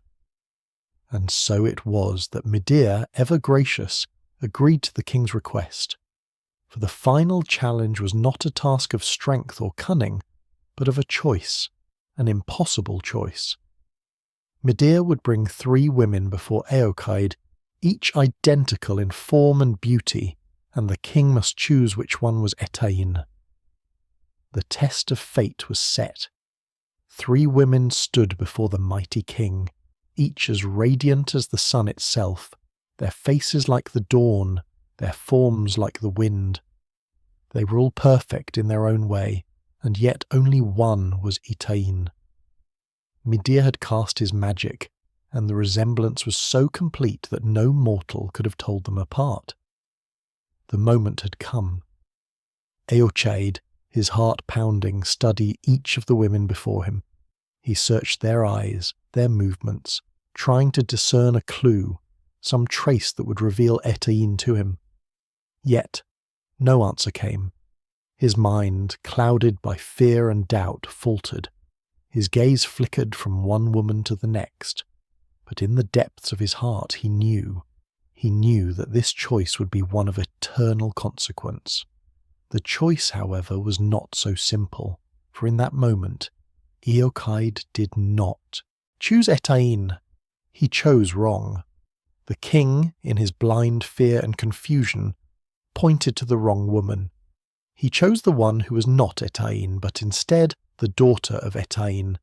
And so it was that Medea, ever gracious, agreed to the king's request. For the final challenge was not a task of strength or cunning, but of a choice, an impossible choice. Medea would bring 3 women before Éochaid, each identical in form and beauty, and the king must choose which one was Étaín. The test of fate was set. 3 women stood before the mighty king, each as radiant as the sun itself, their faces like the dawn, their forms like the wind. They were all perfect in their own way, and yet only one was Étaín. Medea had cast his magic, and the resemblance was so complete that no mortal could have told them apart. The moment had come. Éochaid, his heart pounding, studied each of the women before him. He searched their eyes, their movements, trying to discern a clue, some trace that would reveal Étaín to him. Yet, no answer came. His mind, clouded by fear and doubt, faltered. His gaze flickered from one woman to the next. But in the depths of his heart he knew that this choice would be one of eternal consequence. The choice, however, was not so simple, for in that moment, Éochaid did not choose Étaín. He chose wrong. The king, in his blind fear and confusion, pointed to the wrong woman. He chose the one who was not Étaín, but instead the daughter of Étaín,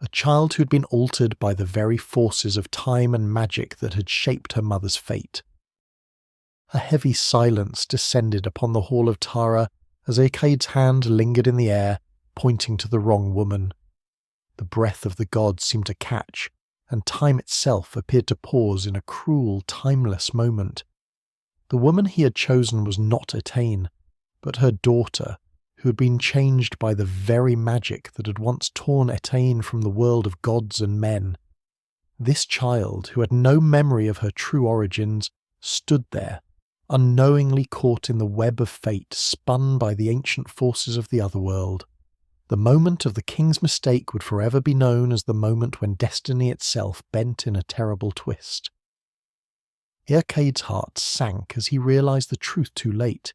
a child who had been altered by the very forces of time and magic that had shaped her mother's fate. A heavy silence descended upon the hall of Tara as Éochaid's hand lingered in the air, pointing to the wrong woman. The breath of the gods seemed to catch, and time itself appeared to pause in a cruel, timeless moment. The woman he had chosen was not Étaín, but her daughter, who had been changed by the very magic that had once torn Étaín from the world of gods and men. This child, who had no memory of her true origins, stood there, unknowingly caught in the web of fate spun by the ancient forces of the otherworld. The moment of the king's mistake would forever be known as the moment when destiny itself bent in a terrible twist. Éochaid's heart sank as he realized the truth too late.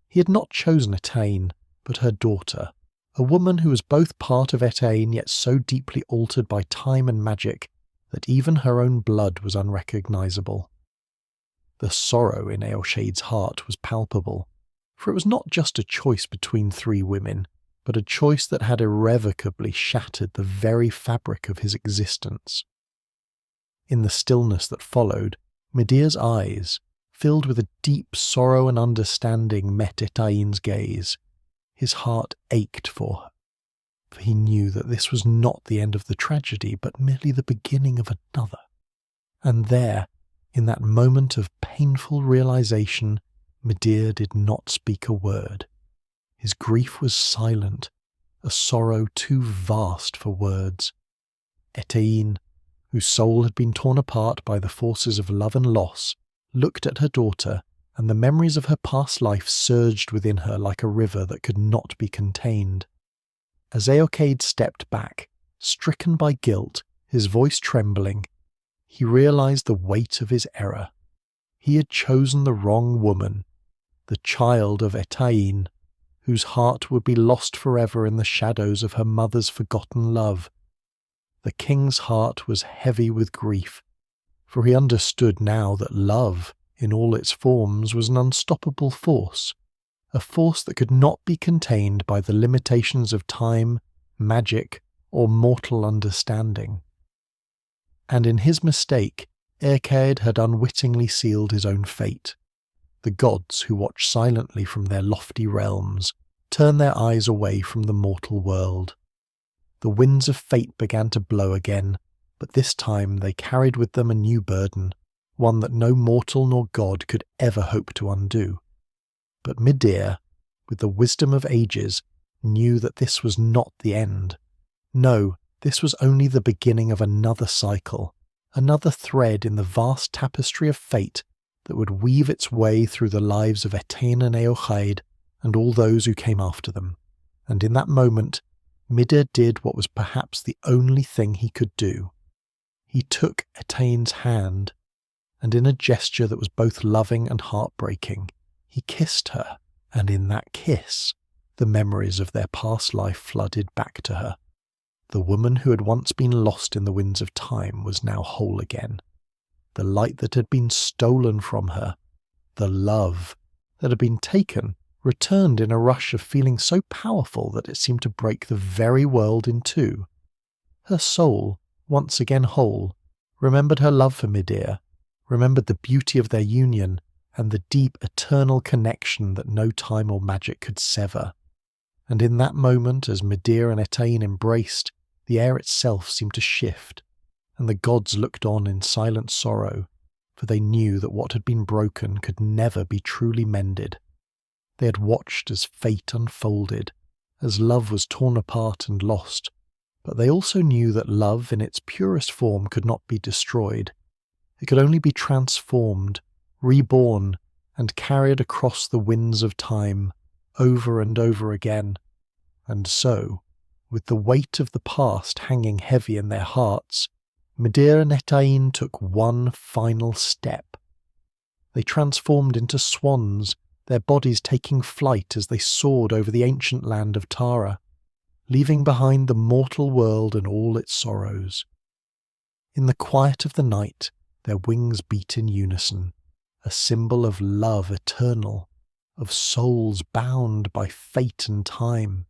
He had not chosen Étaín, but her daughter, a woman who was both part of Étaín yet so deeply altered by time and magic that even her own blood was unrecognizable. The sorrow in Éochaid's heart was palpable, for it was not just a choice between 3 women, but a choice that had irrevocably shattered the very fabric of his existence. In the stillness that followed, Medea's eyes, filled with a deep sorrow and understanding, met Étaín's gaze. His heart ached for her, for he knew that this was not the end of the tragedy, but merely the beginning of another. And there, in that moment of painful realization, Medea did not speak a word. His grief was silent, a sorrow too vast for words. Étaín, whose soul had been torn apart by the forces of love and loss, looked at her daughter, and the memories of her past life surged within her like a river that could not be contained. As Éochaid stepped back, stricken by guilt, his voice trembling, he realized the weight of his error. He had chosen the wrong woman, the child of Étaín, whose heart would be lost forever in the shadows of her mother's forgotten love. The king's heart was heavy with grief, for he understood now that love, in all its forms, was an unstoppable force, a force that could not be contained by the limitations of time, magic, or mortal understanding. And in his mistake, Éochaid had unwittingly sealed his own fate. The gods, who watch silently from their lofty realms, turn their eyes away from the mortal world. The winds of fate began to blow again, but this time they carried with them a new burden, one that no mortal nor god could ever hope to undo. But Midir, with the wisdom of ages, knew that this was not the end. No, this was only the beginning of another cycle, another thread in the vast tapestry of fate that would weave its way through the lives of Étaín and Éochaid and all those who came after them. And in that moment, Midir did what was perhaps the only thing he could do. He took Étaín's hand, and in a gesture that was both loving and heartbreaking, he kissed her, and in that kiss, the memories of their past life flooded back to her. The woman who had once been lost in the winds of time was now whole again. The light that had been stolen from her, the love that had been taken, returned in a rush of feeling so powerful that it seemed to break the very world in two. Her soul, once again whole, remembered her love for Midir, remembered the beauty of their union, and the deep eternal connection that no time or magic could sever. And in that moment, as Midir and Étaín embraced, the air itself seemed to shift, and the gods looked on in silent sorrow, for they knew that what had been broken could never be truly mended. They had watched as fate unfolded, as love was torn apart and lost, but they also knew that love in its purest form could not be destroyed. It could only be transformed, reborn, and carried across the winds of time, over and over again. And so, with the weight of the past hanging heavy in their hearts, Midir and Étaín took one final step. They transformed into swans, their bodies taking flight as they soared over the ancient land of Tara, leaving behind the mortal world and all its sorrows. In the quiet of the night, their wings beat in unison, a symbol of love eternal, of souls bound by fate and time.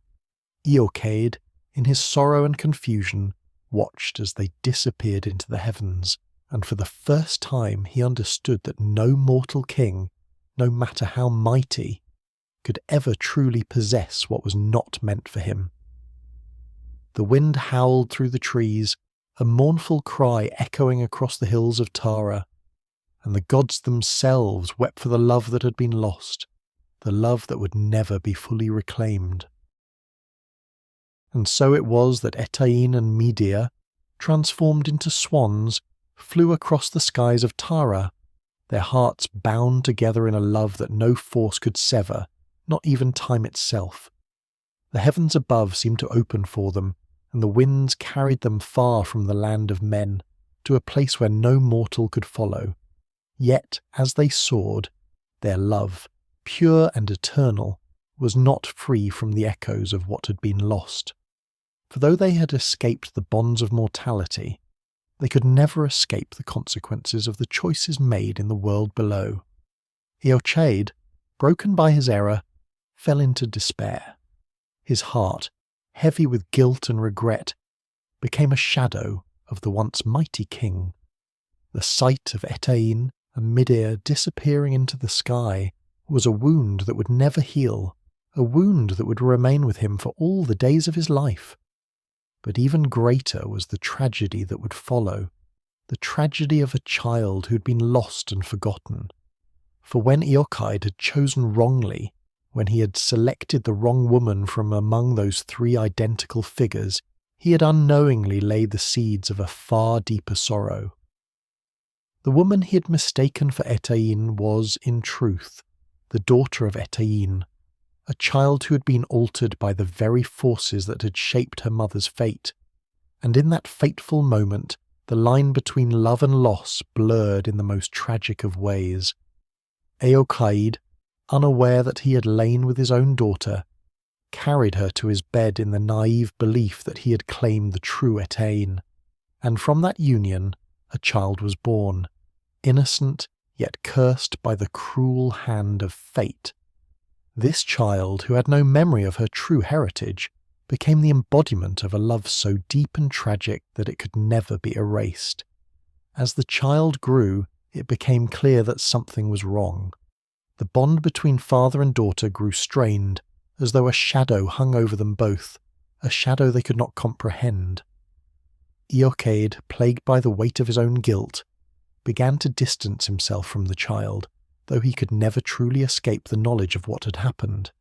Éochaid, in his sorrow and confusion, watched as they disappeared into the heavens, and for the first time he understood that no mortal king, no matter how mighty, could ever truly possess what was not meant for him. The wind howled through the trees, a mournful cry echoing across the hills of Tara, and the gods themselves wept for the love that had been lost, the love that would never be fully reclaimed. And so it was that Étaín and Midir, transformed into swans, flew across the skies of Tara, their hearts bound together in a love that no force could sever, not even time itself. The heavens above seemed to open for them, and the winds carried them far from the land of men, to a place where no mortal could follow. Yet, as they soared, their love, pure and eternal, was not free from the echoes of what had been lost. For though they had escaped the bonds of mortality, they could never escape the consequences of the choices made in the world below. Éochaid, broken by his error, fell into despair. His heart, heavy with guilt and regret, became a shadow of the once mighty king. The sight of Étaín and Midir disappearing into the sky was a wound that would never heal, a wound that would remain with him for all the days of his life. But even greater was the tragedy that would follow, the tragedy of a child who had been lost and forgotten. For when Éochaid had chosen wrongly, when he had selected the wrong woman from among those three identical figures, he had unknowingly laid the seeds of a far deeper sorrow. The woman he had mistaken for Étaín was, in truth, the daughter of Étaín, a child who had been altered by the very forces that had shaped her mother's fate, and in that fateful moment the line between love and loss blurred in the most tragic of ways. Éochaid, unaware that he had lain with his own daughter, carried her to his bed in the naive belief that he had claimed the true Étaín, and from that union a child was born, innocent yet cursed by the cruel hand of fate. This child, who had no memory of her true heritage, became the embodiment of a love so deep and tragic that it could never be erased. As the child grew, it became clear that something was wrong. The bond between father and daughter grew strained, as though a shadow hung over them both, a shadow they could not comprehend. Éochaid, plagued by the weight of his own guilt, began to distance himself from the child, though he could never truly escape the knowledge of what had happened.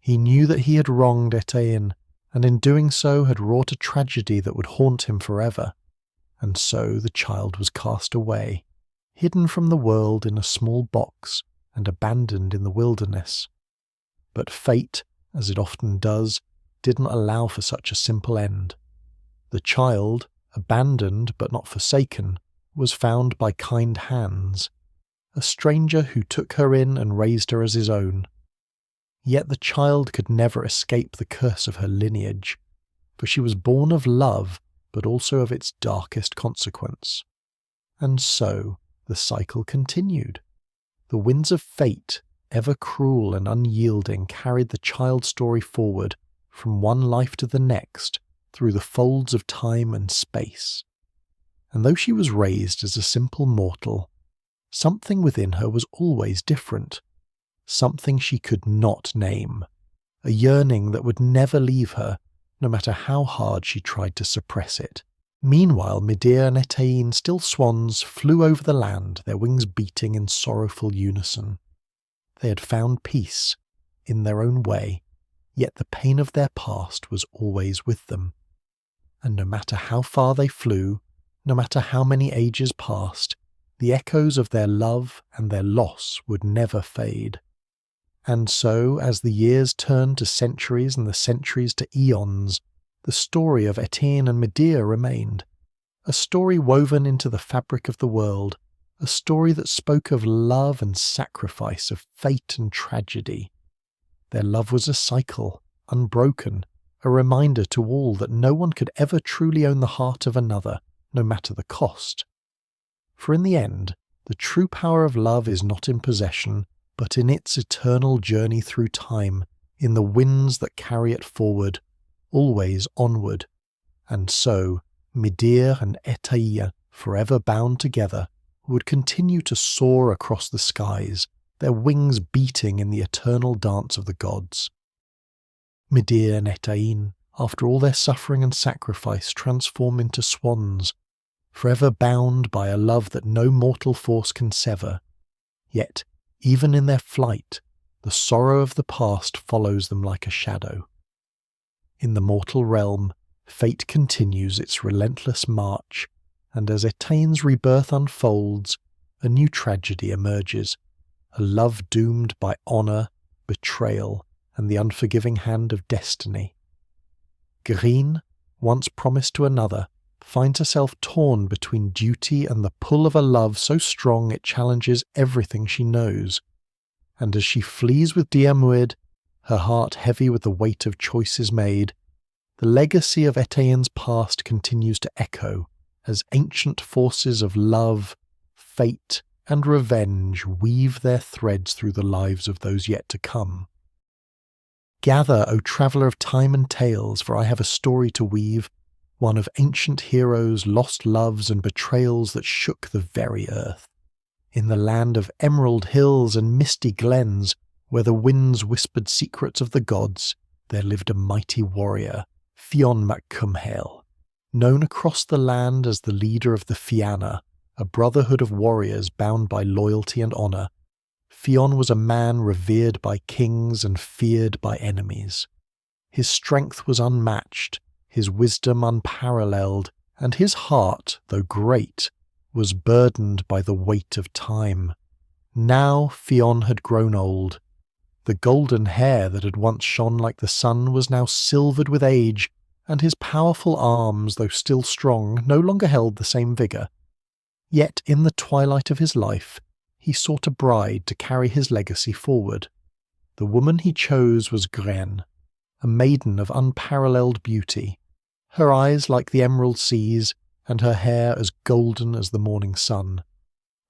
He knew that he had wronged Étaín, and in doing so had wrought a tragedy that would haunt him forever, and so the child was cast away, hidden from the world in a small box and abandoned in the wilderness. But fate, as it often does, didn't allow for such a simple end. The child, abandoned but not forsaken, was found by kind hands, a stranger who took her in and raised her as his own. Yet the child could never escape the curse of her lineage, for she was born of love, but also of its darkest consequence. And so the cycle continued. The winds of fate, ever cruel and unyielding, carried the child story forward from one life to the next through the folds of time and space. And though she was raised as a simple mortal, something within her was always different, something she could not name, a yearning that would never leave her, no matter how hard she tried to suppress it. Meanwhile, Medea and Étaín, still swans, flew over the land, their wings beating in sorrowful unison. They had found peace, in their own way, yet the pain of their past was always with them. And no matter how far they flew, no matter how many ages passed, the echoes of their love and their loss would never fade. And so, as the years turned to centuries and the centuries to eons, the story of Étaín and Medea remained, a story woven into the fabric of the world, a story that spoke of love and sacrifice, of fate and tragedy. Their love was a cycle, unbroken, a reminder to all that no one could ever truly own the heart of another, no matter the cost. For in the end, the true power of love is not in possession, but in its eternal journey through time, in the winds that carry it forward, always onward. And so, Medea and Étaín, forever bound together, would continue to soar across the skies, their wings beating in the eternal dance of the gods. Medea and Étaín, after all their suffering and sacrifice, transform into swans, forever bound by a love that no mortal force can sever. Yet, even in their flight, the sorrow of the past follows them like a shadow. In the mortal realm, fate continues its relentless march, and as Étaín's rebirth unfolds, a new tragedy emerges, a love doomed by honour, betrayal, and the unforgiving hand of destiny. Gráinne, once promised to another, finds herself torn between duty and the pull of a love so strong it challenges everything she knows. And as she flees with Diarmuid, her heart heavy with the weight of choices made, the legacy of Étaín's past continues to echo as ancient forces of love, fate, and revenge weave their threads through the lives of those yet to come. Gather, O traveller of time and tales, for I have a story to weave, one of ancient heroes, lost loves, and betrayals that shook the very earth. In the land of emerald hills and misty glens, where the winds whispered secrets of the gods, there lived a mighty warrior, Fionn mac Cumhaill, known across the land as the leader of the Fianna, a brotherhood of warriors bound by loyalty and honour. Fionn was a man revered by kings and feared by enemies. His strength was unmatched, his wisdom unparalleled, and his heart, though great, was burdened by the weight of time. Now Fionn had grown old. The golden hair that had once shone like the sun was now silvered with age, and his powerful arms, though still strong, no longer held the same vigour. Yet in the twilight of his life, he sought a bride to carry his legacy forward. The woman he chose was Gráinne, a maiden of unparalleled beauty, her eyes like the emerald seas, and her hair as golden as the morning sun.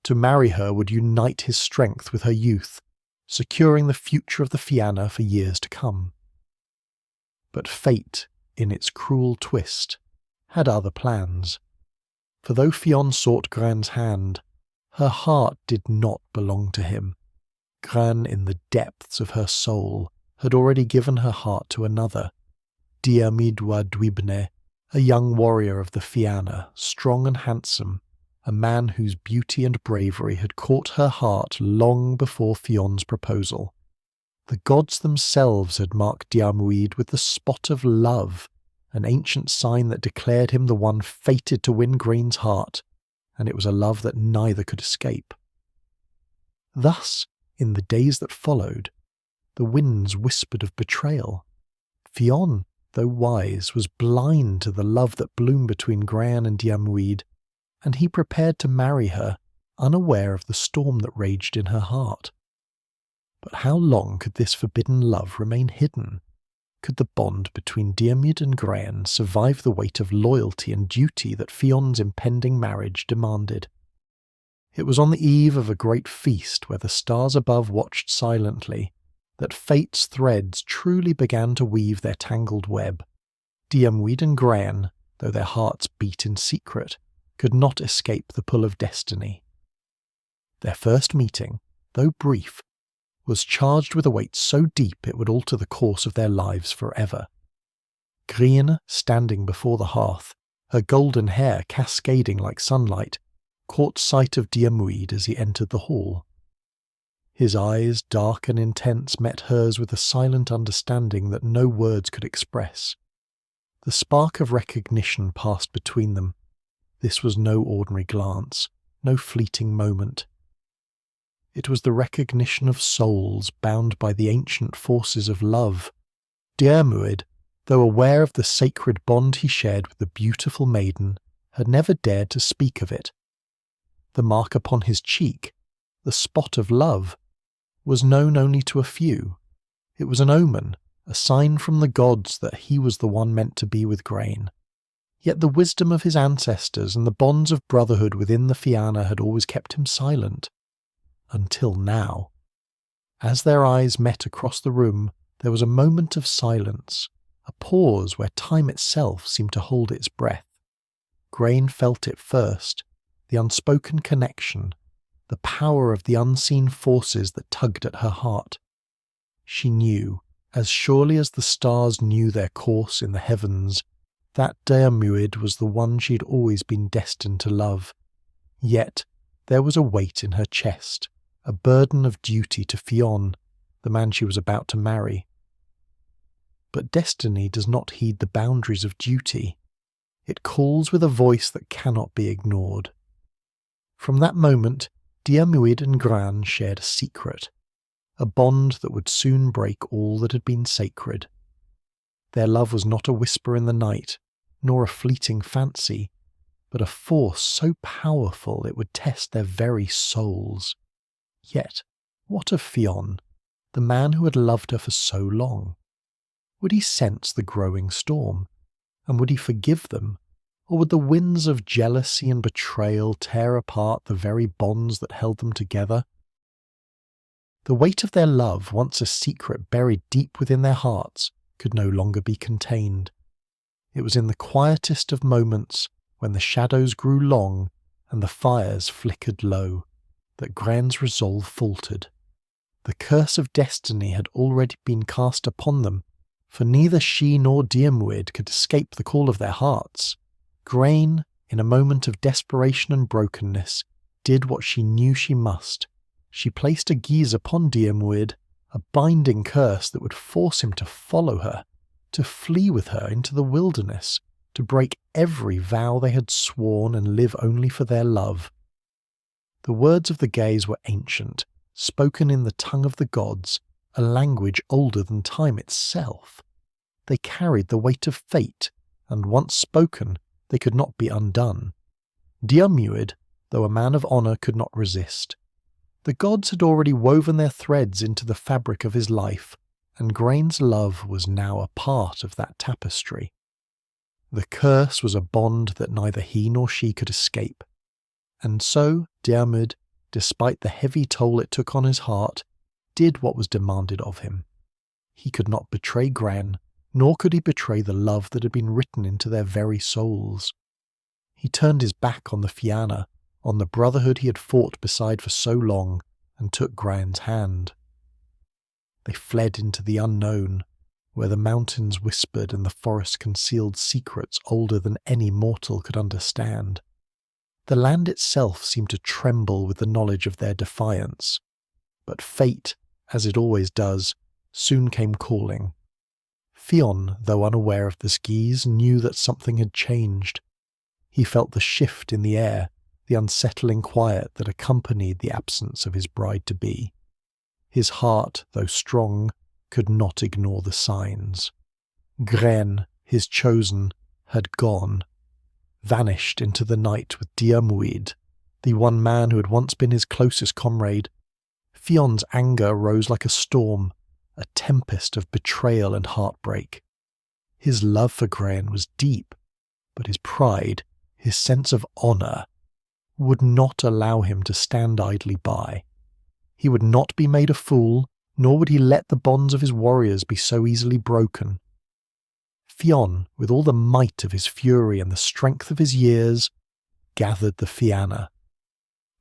To marry her would unite his strength with her youth, securing the future of the Fianna for years to come. But fate, in its cruel twist, had other plans. For though Fionn sought Gráinne's hand, her heart did not belong to him. Gráinne, in the depths of her soul, had already given her heart to another, Diarmuid and Gráinne, a young warrior of the Fianna, strong and handsome, a man whose beauty and bravery had caught her heart long before Fionn's proposal. The gods themselves had marked Diarmuid with the spot of love, an ancient sign that declared him the one fated to win Gráinne's heart, and it was a love that neither could escape. Thus, in the days that followed, the winds whispered of betrayal. Fionn, though wise, was blind to the love that bloomed between Gráinne and Diarmuid, and he prepared to marry her, unaware of the storm that raged in her heart. But how long could this forbidden love remain hidden? Could the bond between Diarmuid and Gráinne survive the weight of loyalty and duty that Fionn's impending marriage demanded? It was on the eve of a great feast where the stars above watched silently that fate's threads truly began to weave their tangled web. Diarmuid and Gráinne, though their hearts beat in secret, could not escape the pull of destiny. Their first meeting, though brief, was charged with a weight so deep it would alter the course of their lives forever. Gráinne, standing before the hearth, her golden hair cascading like sunlight, caught sight of Diarmuid as he entered the hall. His eyes, dark and intense, met hers with a silent understanding that no words could express. The spark of recognition passed between them. This was no ordinary glance, no fleeting moment. It was the recognition of souls bound by the ancient forces of love. Diarmuid, though aware of the sacred bond he shared with the beautiful maiden, had never dared to speak of it. The mark upon his cheek, the spot of love, was known only to a few. It was an omen, a sign from the gods that he was the one meant to be with Gráinne. Yet the wisdom of his ancestors and the bonds of brotherhood within the Fianna had always kept him silent. Until now. As their eyes met across the room, there was a moment of silence, a pause where time itself seemed to hold its breath. Gráinne felt it first, the unspoken connection, the power of the unseen forces that tugged at her heart. She knew, as surely as the stars knew their course in the heavens, that Diarmuid was the one she had always been destined to love. Yet there was a weight in her chest, a burden of duty to Fionn, the man she was about to marry. But destiny does not heed the boundaries of duty. It calls with a voice that cannot be ignored. From that moment, Diarmuid and Gráinne shared a secret, a bond that would soon break all that had been sacred. Their love was not a whisper in the night, nor a fleeting fancy, but a force so powerful it would test their very souls. Yet, what of Fionn, the man who had loved her for so long? Would he sense the growing storm, and would he forgive them, or would the winds of jealousy and betrayal tear apart the very bonds that held them together? The weight of their love, once a secret buried deep within their hearts, could no longer be contained. It was in the quietest of moments, when the shadows grew long and the fires flickered low, that Gráinne's resolve faltered. The curse of destiny had already been cast upon them, for neither she nor Diarmuid could escape the call of their hearts. Gráinne, in a moment of desperation and brokenness, did what she knew she must. She placed a guise upon Diarmuid, a binding curse that would force him to follow her, to flee with her into the wilderness, to break every vow they had sworn and live only for their love. The words of the gaze were ancient, spoken in the tongue of the gods, a language older than time itself. They carried the weight of fate, and once spoken, they could not be undone. Diarmuid, though a man of honour, could not resist. The gods had already woven their threads into the fabric of his life, and Gráinne's love was now a part of that tapestry. The curse was a bond that neither he nor she could escape. And so Diarmuid, despite the heavy toll it took on his heart, did what was demanded of him. He could not betray Gráinne, nor could he betray the love that had been written into their very souls. He turned his back on the Fianna, on the brotherhood he had fought beside for so long, and took Gráinne's hand. They fled into the unknown, where the mountains whispered and the forest concealed secrets older than any mortal could understand. The land itself seemed to tremble with the knowledge of their defiance. But fate, as it always does, soon came calling. Fionn, though unaware of the skis, knew that something had changed. He felt the shift in the air, the unsettling quiet that accompanied the absence of his bride-to-be. His heart, though strong, could not ignore the signs. Gráinne, his chosen, had gone, vanished into the night with Diarmuid, the one man who had once been his closest comrade. Fionn's anger rose like a storm, a tempest of betrayal and heartbreak. His love for Gráinne was deep, but his pride, his sense of honour, would not allow him to stand idly by. He would not be made a fool, nor would he let the bonds of his warriors be so easily broken. Fionn, with all the might of his fury and the strength of his years, gathered the Fianna.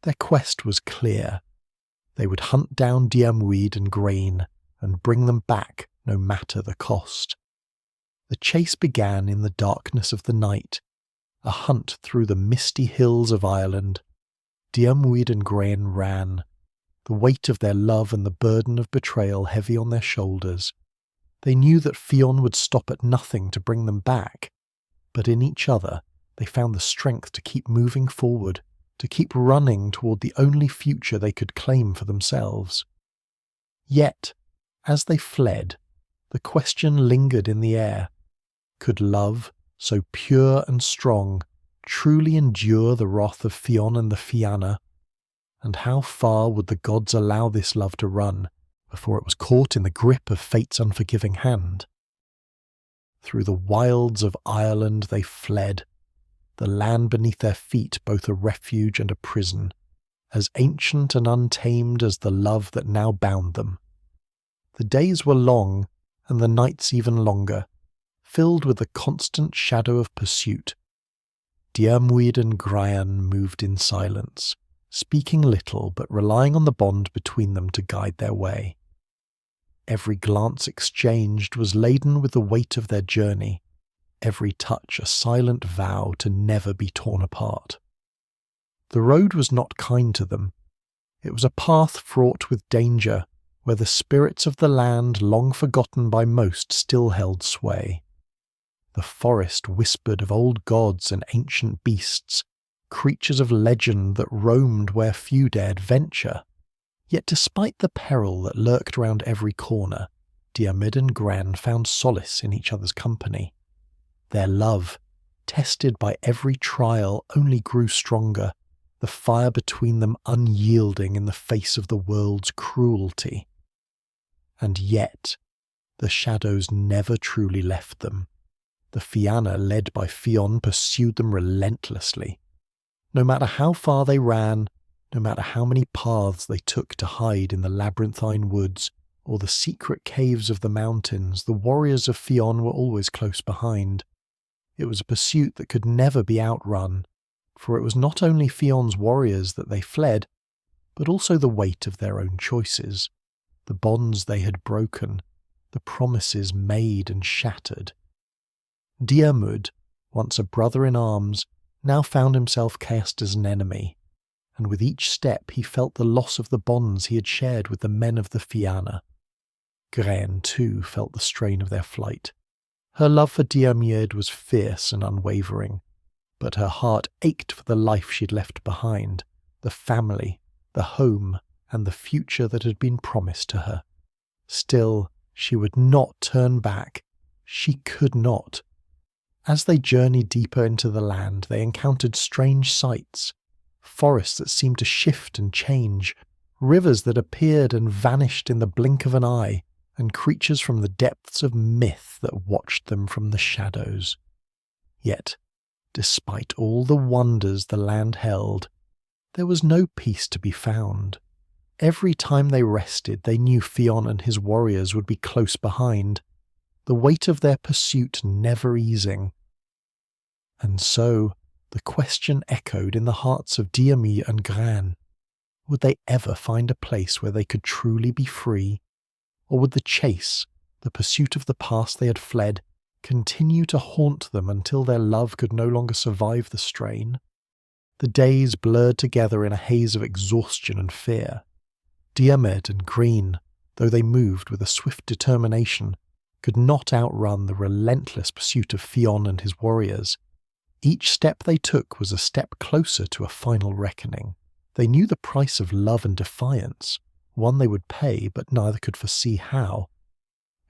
Their quest was clear. They would hunt down Diarmuid and Gráinne and bring them back, no matter the cost. The chase began in the darkness of the night, a hunt through the misty hills of Ireland. Diarmuid and Gráinne ran, the weight of their love and the burden of betrayal heavy on their shoulders. They knew that Fionn would stop at nothing to bring them back, but in each other they found the strength to keep moving forward, to keep running toward the only future they could claim for themselves. Yet, as they fled, the question lingered in the air. Could love, so pure and strong, truly endure the wrath of Fionn and the Fianna? And how far would the gods allow this love to run before it was caught in the grip of fate's unforgiving hand? Through the wilds of Ireland they fled, the land beneath their feet both a refuge and a prison, as ancient and untamed as the love that now bound them. The days were long, and the nights even longer, filled with the constant shadow of pursuit. Diarmuid and Gráinne moved in silence, speaking little but relying on the bond between them to guide their way. Every glance exchanged was laden with the weight of their journey, every touch a silent vow to never be torn apart. The road was not kind to them. It was a path fraught with danger, where the spirits of the land, long forgotten by most, still held sway. The forest whispered of old gods and ancient beasts, creatures of legend that roamed where few dared venture. Yet despite the peril that lurked round every corner, Diarmuid and Gráinne found solace in each other's company. Their love, tested by every trial, only grew stronger, the fire between them unyielding in the face of the world's cruelty. And yet, the shadows never truly left them. The Fianna, led by Fionn, pursued them relentlessly. No matter how far they ran, no matter how many paths they took to hide in the labyrinthine woods or the secret caves of the mountains, the warriors of Fionn were always close behind. It was a pursuit that could never be outrun, for it was not only Fionn's warriors that they fled, but also the weight of their own choices, the bonds they had broken, the promises made and shattered. Diarmuid, once a brother in arms, now found himself cast as an enemy, and with each step he felt the loss of the bonds he had shared with the men of the Fianna. Gráinne, too, felt the strain of their flight. Her love for Diarmuid was fierce and unwavering, but her heart ached for the life she'd left behind, the family, the home, and the future that had been promised to her. Still, she would not turn back. She could not. As they journeyed deeper into the land, they encountered strange sights, forests that seemed to shift and change, rivers that appeared and vanished in the blink of an eye, and creatures from the depths of myth that watched them from the shadows. Yet, despite all the wonders the land held, there was no peace to be found. Every time they rested, they knew Fionn and his warriors would be close behind, the weight of their pursuit never easing. And so, the question echoed in the hearts of Diarmuid and Gráinne. Would they ever find a place where they could truly be free? Or would the chase, the pursuit of the past they had fled, continue to haunt them until their love could no longer survive the strain? The days blurred together in a haze of exhaustion and fear. Diarmuid and Gráinne, though they moved with a swift determination, could not outrun the relentless pursuit of Fionn and his warriors. Each step they took was a step closer to a final reckoning. They knew the price of love and defiance, one they would pay, but neither could foresee how.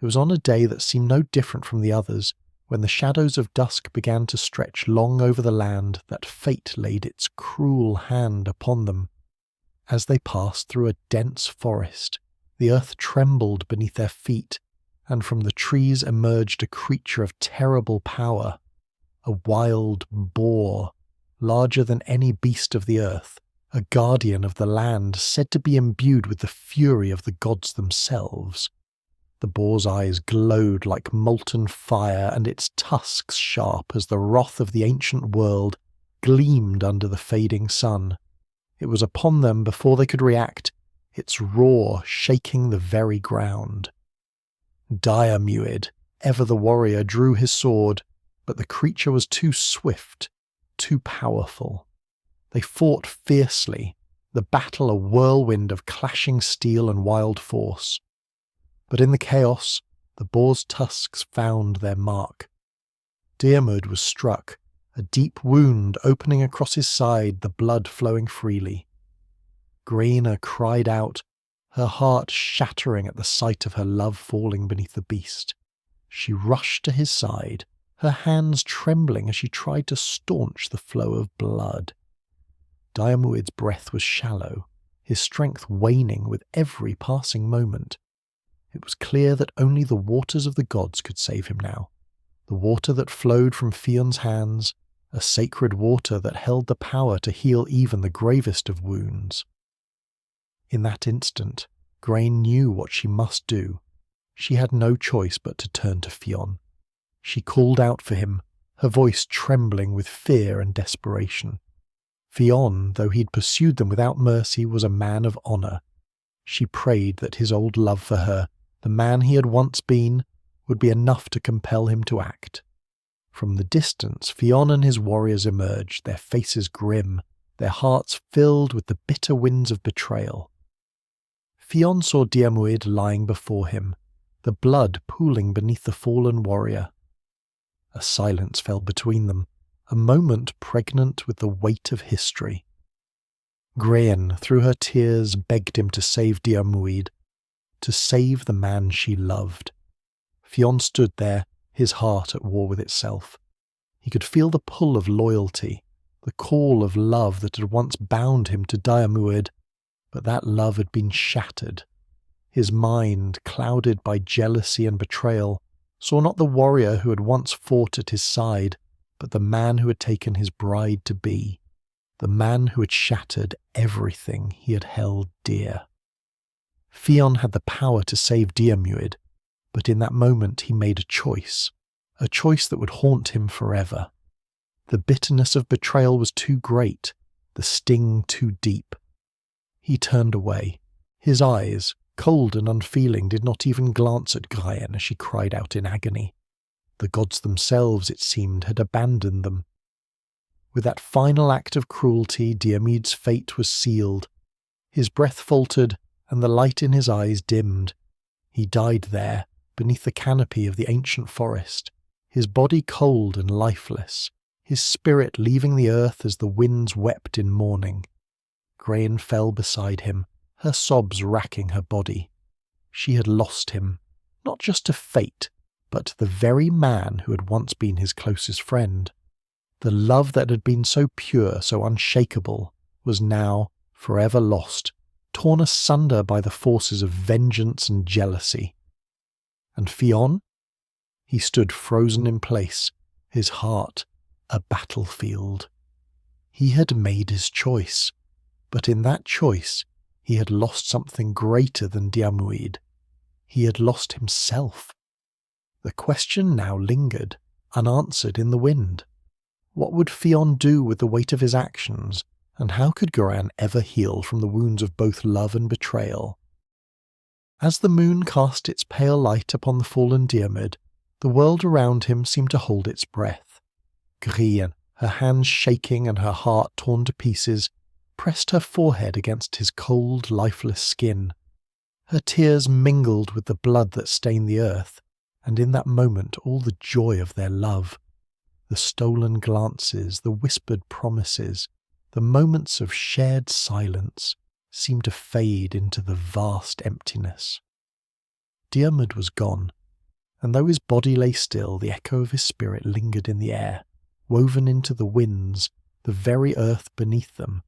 It was on a day that seemed no different from the others, when the shadows of dusk began to stretch long over the land, that fate laid its cruel hand upon them. As they passed through a dense forest, the earth trembled beneath their feet, and from the trees emerged a creature of terrible power, a wild boar, larger than any beast of the earth, a guardian of the land, said to be imbued with the fury of the gods themselves. The boar's eyes glowed like molten fire, and its tusks, sharp as the wrath of the ancient world, gleamed under the fading sun. It was upon them before they could react, its roar shaking the very ground. Diarmuid, ever the warrior, drew his sword, but the creature was too swift, too powerful. They fought fiercely, the battle a whirlwind of clashing steel and wild force. But in the chaos, the boar's tusks found their mark. Diarmuid was struck, a deep wound opening across his side, the blood flowing freely. Gráinne cried out, her heart shattering at the sight of her love falling beneath the beast. She rushed to his side, her hands trembling as she tried to staunch the flow of blood. Diarmuid's breath was shallow, his strength waning with every passing moment. It was clear that only the waters of the gods could save him now, the water that flowed from Fionn's hands, a sacred water that held the power to heal even the gravest of wounds. In that instant, Gráinne knew what she must do. She had no choice but to turn to Fionn. She called out for him, her voice trembling with fear and desperation. Fionn, though he'd pursued them without mercy, was a man of honour. She prayed that his old love for her, the man he had once been, would be enough to compel him to act. From the distance, Fionn and his warriors emerged, their faces grim, their hearts filled with the bitter winds of betrayal. Fionn saw Diarmuid lying before him, the blood pooling beneath the fallen warrior. A silence fell between them, a moment pregnant with the weight of history. Gráinne, through her tears, begged him to save Diarmuid, to save the man she loved. Fionn stood there, his heart at war with itself. He could feel the pull of loyalty, the call of love that had once bound him to Diarmuid, but that love had been shattered. His mind, clouded by jealousy and betrayal, saw not the warrior who had once fought at his side, but the man who had taken his bride to be, the man who had shattered everything he had held dear. Fionn had the power to save Diarmuid, but in that moment he made a choice that would haunt him forever. The bitterness of betrayal was too great, the sting too deep. He turned away. His eyes, cold and unfeeling, did not even glance at Gráinne as she cried out in agony. The gods themselves, it seemed, had abandoned them. With that final act of cruelty, Diarmuid's fate was sealed. His breath faltered, and the light in his eyes dimmed. He died there, beneath the canopy of the ancient forest, his body cold and lifeless, his spirit leaving the earth as the winds wept in mourning. Gráinne fell beside him, her sobs racking her body. She had lost him, not just to fate, but to the very man who had once been his closest friend. The love that had been so pure, so unshakable, was now forever lost, torn asunder by the forces of vengeance and jealousy. And Fionn? He stood frozen in place, his heart a battlefield. He had made his choice, but in that choice he had lost something greater than Diarmuid. He had lost himself. The question now lingered, unanswered in the wind. What would Fionn do with the weight of his actions, and how could Gráinne ever heal from the wounds of both love and betrayal? As the moon cast its pale light upon the fallen Diarmuid, the world around him seemed to hold its breath. Gráinne, her hands shaking and her heart torn to pieces, pressed her forehead against his cold, lifeless skin. Her tears mingled with the blood that stained the earth, and in that moment all the joy of their love. The stolen glances, the whispered promises, the moments of shared silence seemed to fade into the vast emptiness. Diarmuid was gone, and though his body lay still, the echo of his spirit lingered in the air, woven into the winds, the very earth beneath them.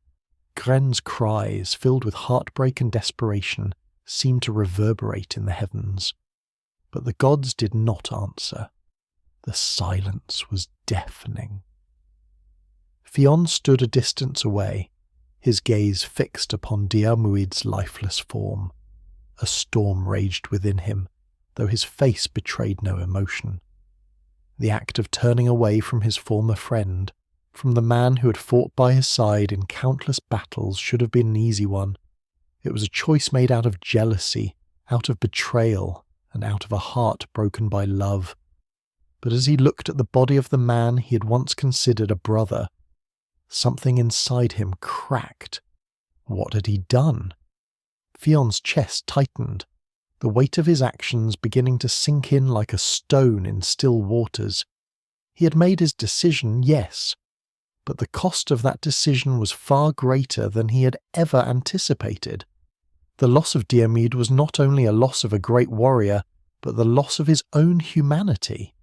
Gráinne's cries, filled with heartbreak and desperation, seemed to reverberate in the heavens. But the gods did not answer. The silence was deafening. Fionn stood a distance away, his gaze fixed upon Diarmuid's lifeless form. A storm raged within him, though his face betrayed no emotion. The act of turning away from his former friend, from the man who had fought by his side in countless battles, should have been an easy one. It was a choice made out of jealousy, out of betrayal, and out of a heart broken by love. But as he looked at the body of the man he had once considered a brother, something inside him cracked. What had he done? Fionn's chest tightened, the weight of his actions beginning to sink in like a stone in still waters. He had made his decision, yes, but the cost of that decision was far greater than he had ever anticipated. The loss of Diarmuid was not only a loss of a great warrior, but the loss of his own humanity.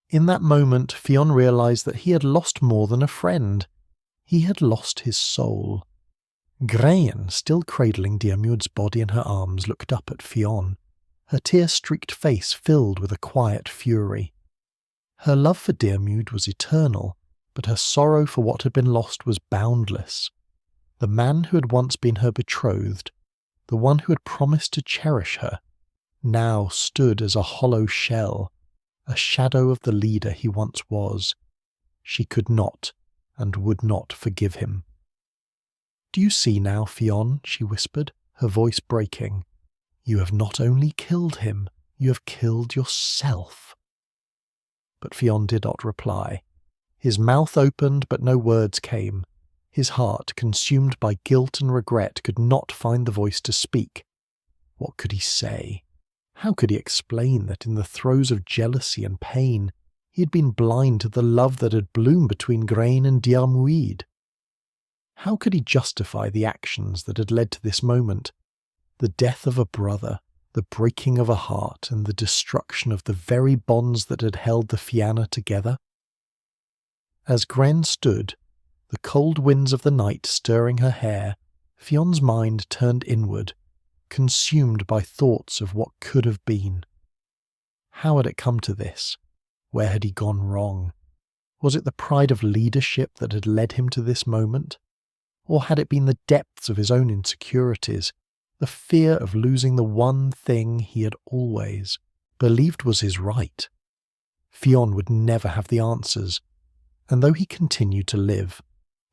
In that moment, Fionn realized that he had lost more than a friend. He had lost his soul. Gráinne, still cradling Diarmuid's body in her arms, looked up at Fionn, her tear-streaked face filled with a quiet fury. Her love for Diarmuid was eternal, but her sorrow for what had been lost was boundless. The man who had once been her betrothed, the one who had promised to cherish her, now stood as a hollow shell, a shadow of the leader he once was. She could not and would not forgive him. "Do you see now, Fionn?" she whispered, her voice breaking. "You have not only killed him, you have killed yourself." But Fionn did not reply. His mouth opened, but no words came. His heart, consumed by guilt and regret, could not find the voice to speak. What could he say? How could he explain that in the throes of jealousy and pain he had been blind to the love that had bloomed between Gráinne and Diarmuid? How could he justify the actions that had led to this moment? The death of a brother, the breaking of a heart, and the destruction of the very bonds that had held the Fianna together? As Gráinne stood, the cold winds of the night stirring her hair, Fionn's mind turned inward, consumed by thoughts of what could have been. How had it come to this? Where had he gone wrong? Was it the pride of leadership that had led him to this moment? Or had it been the depths of his own insecurities, the fear of losing the one thing he had always believed was his right? Fionn would never have the answers, and though he continued to live,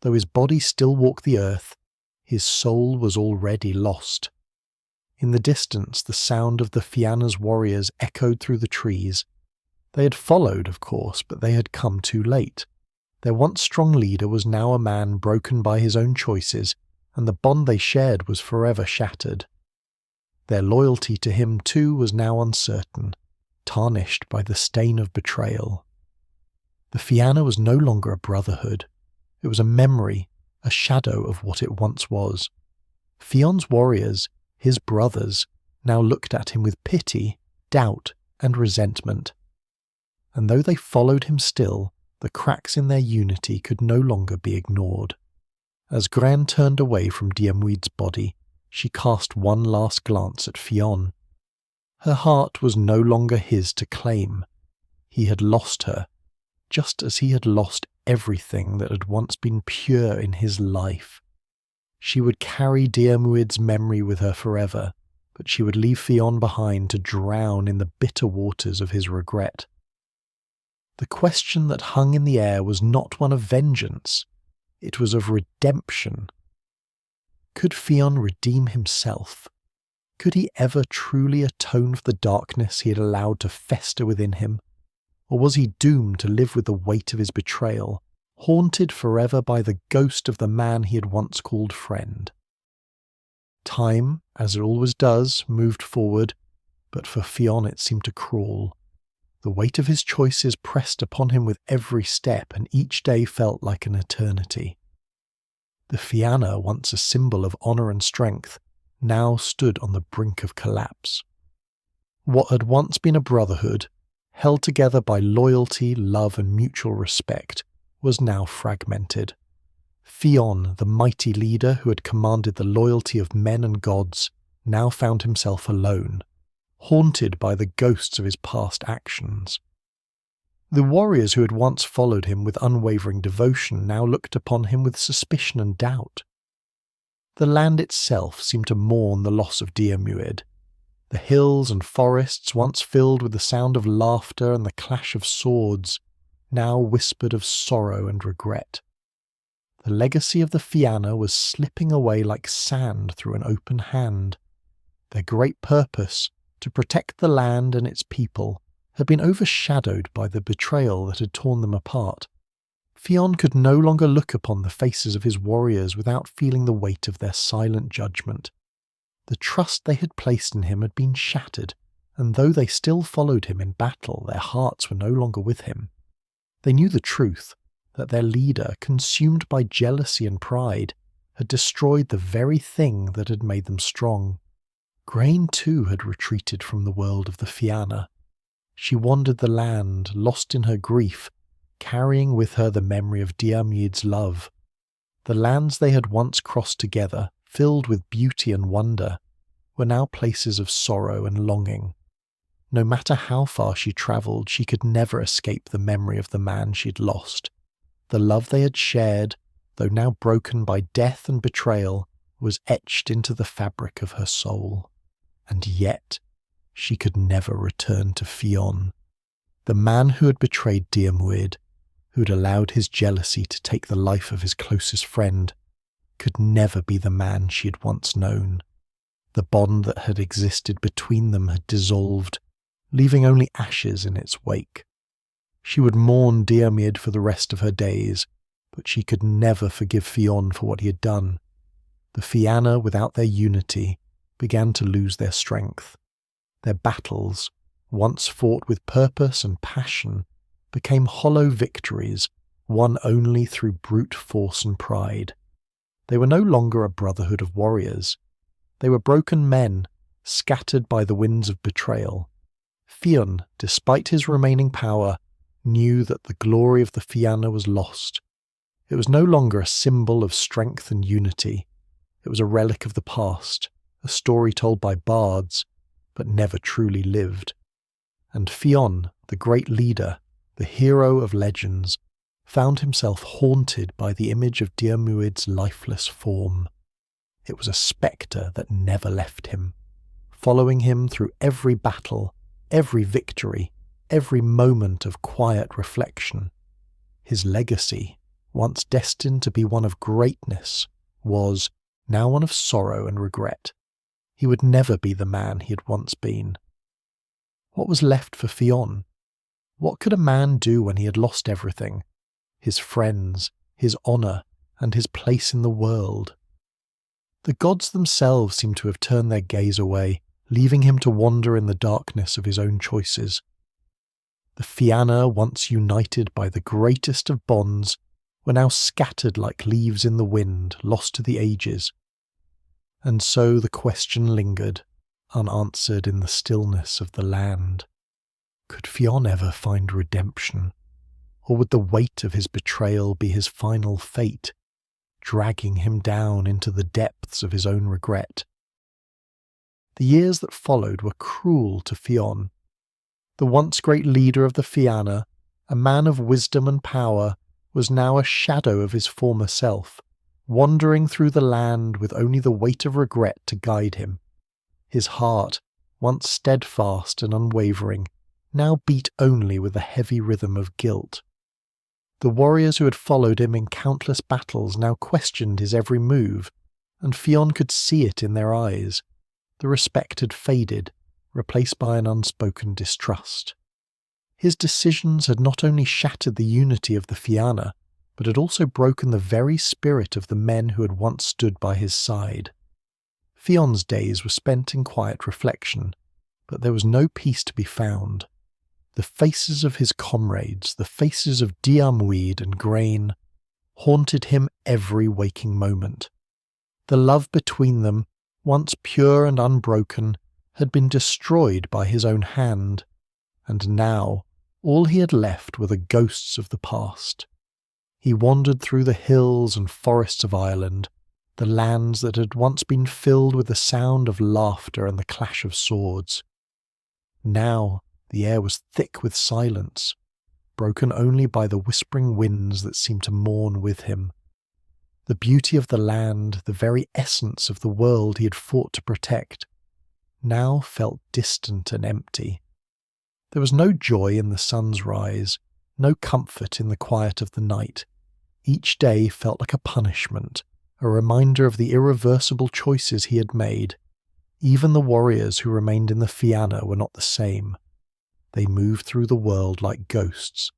though his body still walked the earth, his soul was already lost. In the distance, the sound of the Fianna's warriors echoed through the trees. They had followed, of course, but they had come too late. Their once strong leader was now a man broken by his own choices, and the bond they shared was forever shattered. Their loyalty to him too was now uncertain, tarnished by the stain of betrayal. The Fianna was no longer a brotherhood. It was a memory, a shadow of what it once was. Fion's warriors, his brothers, now looked at him with pity, doubt, and resentment. And though they followed him still, the cracks in their unity could no longer be ignored. As Gráinne turned away from Diarmuid's body, she cast one last glance at Fionn. Her heart was no longer his to claim. He had lost her, just as he had lost everything that had once been pure in his life. She would carry Diarmuid's memory with her forever, but she would leave Fionn behind to drown in the bitter waters of his regret. The question that hung in the air was not one of vengeance, it was of redemption. Could Fionn redeem himself? Could he ever truly atone for the darkness he had allowed to fester within him? Or was he doomed to live with the weight of his betrayal, haunted forever by the ghost of the man he had once called friend? Time, as it always does, moved forward, but for Fionn it seemed to crawl. The weight of his choices pressed upon him with every step, and each day felt like an eternity. The Fianna, once a symbol of honour and strength, now stood on the brink of collapse. What had once been a brotherhood, held together by loyalty, love, and mutual respect, was now fragmented. Fionn, the mighty leader who had commanded the loyalty of men and gods, now found himself alone, haunted by the ghosts of his past actions. The warriors who had once followed him with unwavering devotion now looked upon him with suspicion and doubt. The land itself seemed to mourn the loss of Diarmuid. The hills and forests, once filled with the sound of laughter and the clash of swords, now whispered of sorrow and regret. The legacy of the Fianna was slipping away like sand through an open hand. Their great purpose, to protect the land and its people, had been overshadowed by the betrayal that had torn them apart. Fionn could no longer look upon the faces of his warriors without feeling the weight of their silent judgment. The trust they had placed in him had been shattered, and though they still followed him in battle, their hearts were no longer with him. They knew the truth, that their leader, consumed by jealousy and pride, had destroyed the very thing that had made them strong. Gráinne too had retreated from the world of the Fianna. She wandered the land, lost in her grief, carrying with her the memory of Diarmuid's love. The lands they had once crossed together, filled with beauty and wonder, were now places of sorrow and longing. No matter how far she travelled, she could never escape the memory of the man she had lost. The love they had shared, though now broken by death and betrayal, was etched into the fabric of her soul. And yet, she could never return to Fionn. The man who had betrayed Diarmuid, who had allowed his jealousy to take the life of his closest friend, could never be the man she had once known. The bond that had existed between them had dissolved, leaving only ashes in its wake. She would mourn Diarmuid for the rest of her days, but she could never forgive Fionn for what he had done. The Fianna, without their unity, began to lose their strength. Their battles, once fought with purpose and passion, became hollow victories, won only through brute force and pride. They were no longer a brotherhood of warriors. They were broken men, scattered by the winds of betrayal. Fionn, despite his remaining power, knew that the glory of the Fianna was lost. It was no longer a symbol of strength and unity. It was a relic of the past, a story told by bards, but never truly lived. And Fionn, the great leader, the hero of legends, found himself haunted by the image of Diarmuid's lifeless form. It was a spectre that never left him, following him through every battle, every victory, every moment of quiet reflection. His legacy, once destined to be one of greatness, was now one of sorrow and regret. He would never be the man he had once been. What was left for Fionn? What could a man do when he had lost everything? His friends, his honour, and his place in the world. The gods themselves seemed to have turned their gaze away, leaving him to wander in the darkness of his own choices. The Fianna, once united by the greatest of bonds, were now scattered like leaves in the wind, lost to the ages. And so the question lingered, unanswered in the stillness of the land. Could Fionn ever find redemption? Or would the weight of his betrayal be his final fate, dragging him down into the depths of his own regret? The years that followed were cruel to Fionn. The once great leader of the Fianna, a man of wisdom and power, was now a shadow of his former self, wandering through the land with only the weight of regret to guide him. His heart, once steadfast and unwavering, now beat only with the heavy rhythm of guilt. The warriors who had followed him in countless battles now questioned his every move, and Fionn could see it in their eyes. The respect had faded, replaced by an unspoken distrust. His decisions had not only shattered the unity of the Fianna, but had also broken the very spirit of the men who had once stood by his side. Fionn's days were spent in quiet reflection, but there was no peace to be found. The faces of his comrades, the faces of Diarmuid and Gráinne, haunted him every waking moment. The love between them, once pure and unbroken, had been destroyed by his own hand, and now all he had left were the ghosts of the past. He wandered through the hills and forests of Ireland, the lands that had once been filled with the sound of laughter and the clash of swords. Now the air was thick with silence, broken only by the whispering winds that seemed to mourn with him. The beauty of the land, the very essence of the world he had fought to protect, now felt distant and empty. There was no joy in the sun's rise, no comfort in the quiet of the night. Each day felt like a punishment, a reminder of the irreversible choices he had made. Even the warriors who remained in the Fianna were not the same. They moved through the world like ghosts,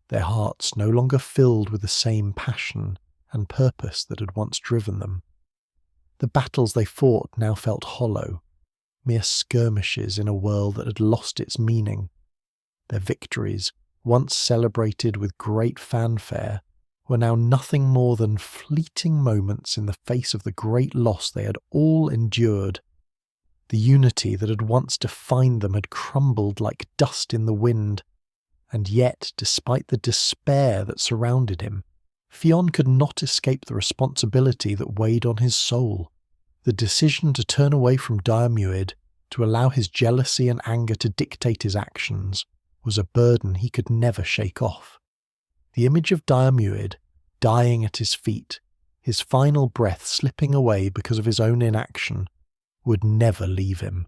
their hearts no longer filled with the same passion and purpose that had once driven them. The battles they fought now felt hollow, mere skirmishes in a world that had lost its meaning. Their victories, once celebrated with great fanfare, were now nothing more than fleeting moments in the face of the great loss they had all endured. The unity that had once defined them had crumbled like dust in the wind, and yet, despite the despair that surrounded him, Fionn could not escape the responsibility that weighed on his soul. The decision to turn away from Diarmuid, to allow his jealousy and anger to dictate his actions, was a burden he could never shake off. The image of Diarmuid, dying at his feet, his final breath slipping away because of his own inaction, would never leave him.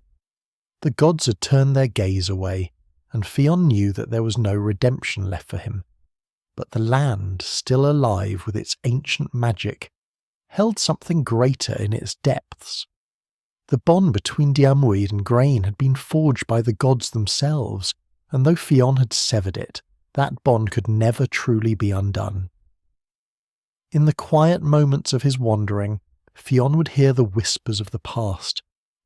The gods had turned their gaze away, and Fionn knew that there was no redemption left for him. But the land, still alive with its ancient magic, held something greater in its depths. The bond between Diarmuid and Gráinne had been forged by the gods themselves, and though Fionn had severed it, that bond could never truly be undone. In the quiet moments of his wandering, Fionn would hear the whispers of the past,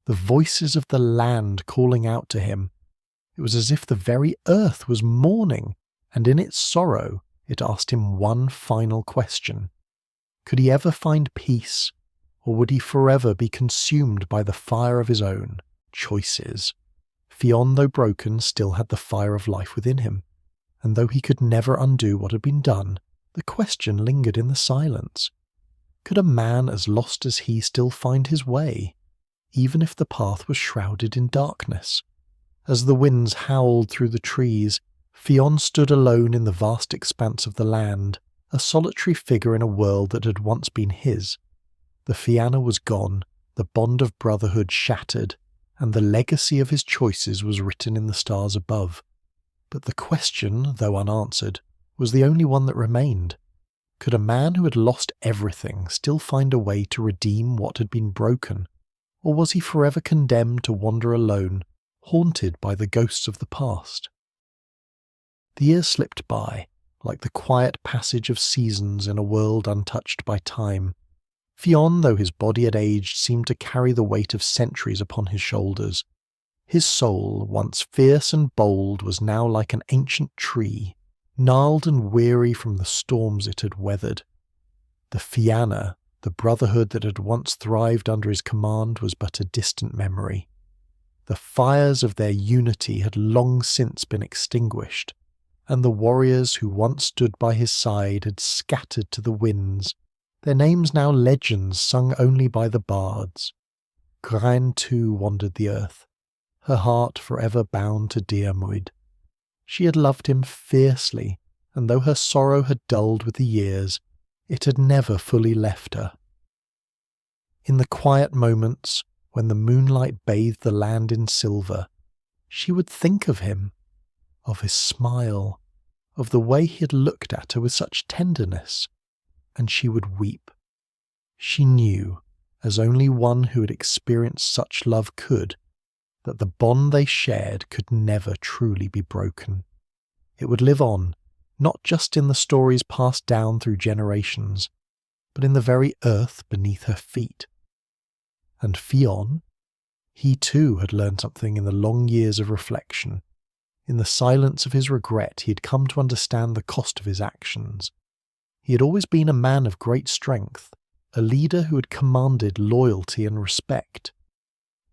the voices of the land calling out to him. It was as if the very earth was mourning, and in its sorrow it asked him one final question. Could he ever find peace, or would he forever be consumed by the fire of his own choices? Fionn, though broken, still had the fire of life within him, and though he could never undo what had been done, the question lingered in the silence. Could a man as lost as he still find his way, even if the path was shrouded in darkness? As the winds howled through the trees, Fionn stood alone in the vast expanse of the land, a solitary figure in a world that had once been his. The Fianna was gone, the bond of brotherhood shattered, and the legacy of his choices was written in the stars above. But the question, though unanswered, was the only one that remained. Could a man who had lost everything still find a way to redeem what had been broken? Or was he forever condemned to wander alone, haunted by the ghosts of the past? The years slipped by, like the quiet passage of seasons in a world untouched by time. Fionn, though his body had aged, seemed to carry the weight of centuries upon his shoulders. His soul, once fierce and bold, was now like an ancient tree, gnarled and weary from the storms it had weathered. The Fianna, the brotherhood that had once thrived under his command, was but a distant memory. The fires of their unity had long since been extinguished, and the warriors who once stood by his side had scattered to the winds, their names now legends sung only by the bards. Gráinne too wandered the earth, her heart forever bound to Diarmuid. She had loved him fiercely, and though her sorrow had dulled with the years, it had never fully left her. In the quiet moments, when the moonlight bathed the land in silver, she would think of him, of his smile, of the way he had looked at her with such tenderness, and she would weep. She knew, as only one who had experienced such love could, that the bond they shared could never truly be broken. It would live on, not just in the stories passed down through generations, but in the very earth beneath her feet. And Fionn, he too had learned something in the long years of reflection. In the silence of his regret, he had come to understand the cost of his actions. He had always been a man of great strength, a leader who had commanded loyalty and respect.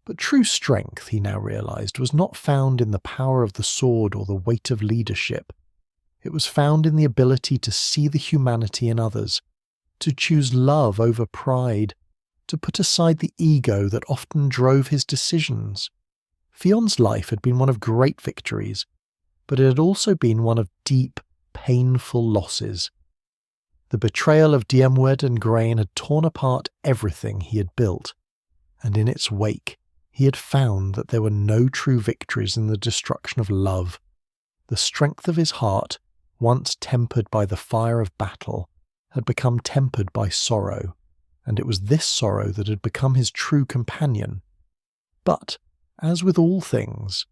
But true strength, he now realized, was not found in the power of the sword or the weight of leadership. It was found in the ability to see the humanity in others, to choose love over pride, to put aside the ego that often drove his decisions. Fionn's life had been one of great victories, but it had also been one of deep, painful losses. The betrayal of Diarmuid and Gráinne had torn apart everything he had built, and in its wake he had found that there were no true victories in the destruction of love. The strength of his heart, once tempered by the fire of battle, had become tempered by sorrow, and it was this sorrow that had become his true companion. But, as with all things,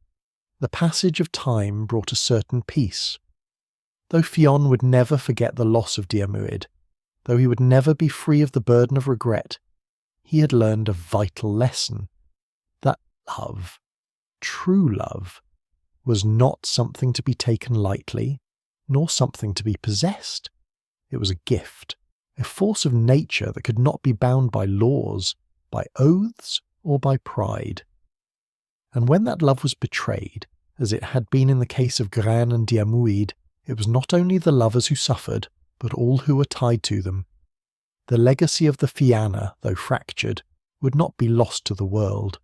the passage of time brought a certain peace. Though Fionn would never forget the loss of Diarmuid, though he would never be free of the burden of regret, he had learned a vital lesson, that love, true love, was not something to be taken lightly, nor something to be possessed. It was a gift, a force of nature that could not be bound by laws, by oaths, or by pride. And when that love was betrayed, as it had been in the case of Gráinne and Diarmuid, it was not only the lovers who suffered, but all who were tied to them. The legacy of the Fianna, though fractured, would not be lost to the world,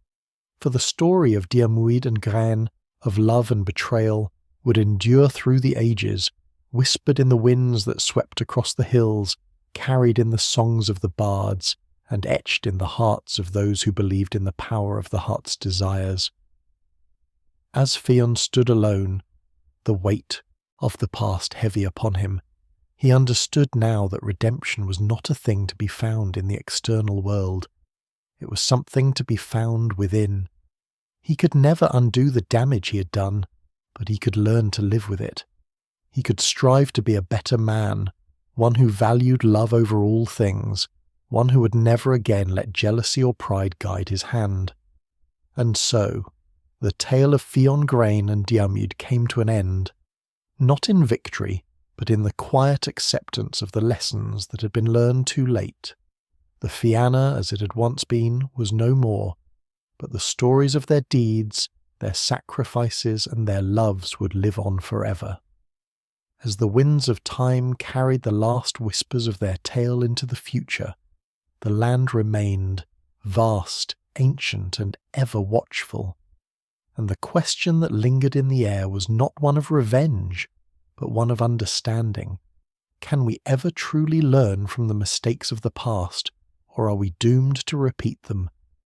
for the story of Diarmuid and Gráinne, of love and betrayal, would endure through the ages, whispered in the winds that swept across the hills, carried in the songs of the bards, and etched in the hearts of those who believed in the power of the heart's desires. As Fionn stood alone, the weight of the past heavy upon him, he understood now that redemption was not a thing to be found in the external world. It was something to be found within. He could never undo the damage he had done, but he could learn to live with it. He could strive to be a better man, one who valued love over all things, one who would never again let jealousy or pride guide his hand. And so, the tale of Fionn Gráinne and Diarmuid came to an end, not in victory, but in the quiet acceptance of the lessons that had been learned too late. The Fianna, as it had once been, was no more, but the stories of their deeds, their sacrifices, and their loves would live on forever. As the winds of time carried the last whispers of their tale into the future, the land remained vast, ancient, and ever watchful. And the question that lingered in the air was not one of revenge, but one of understanding. Can we ever truly learn from the mistakes of the past, or are we doomed to repeat them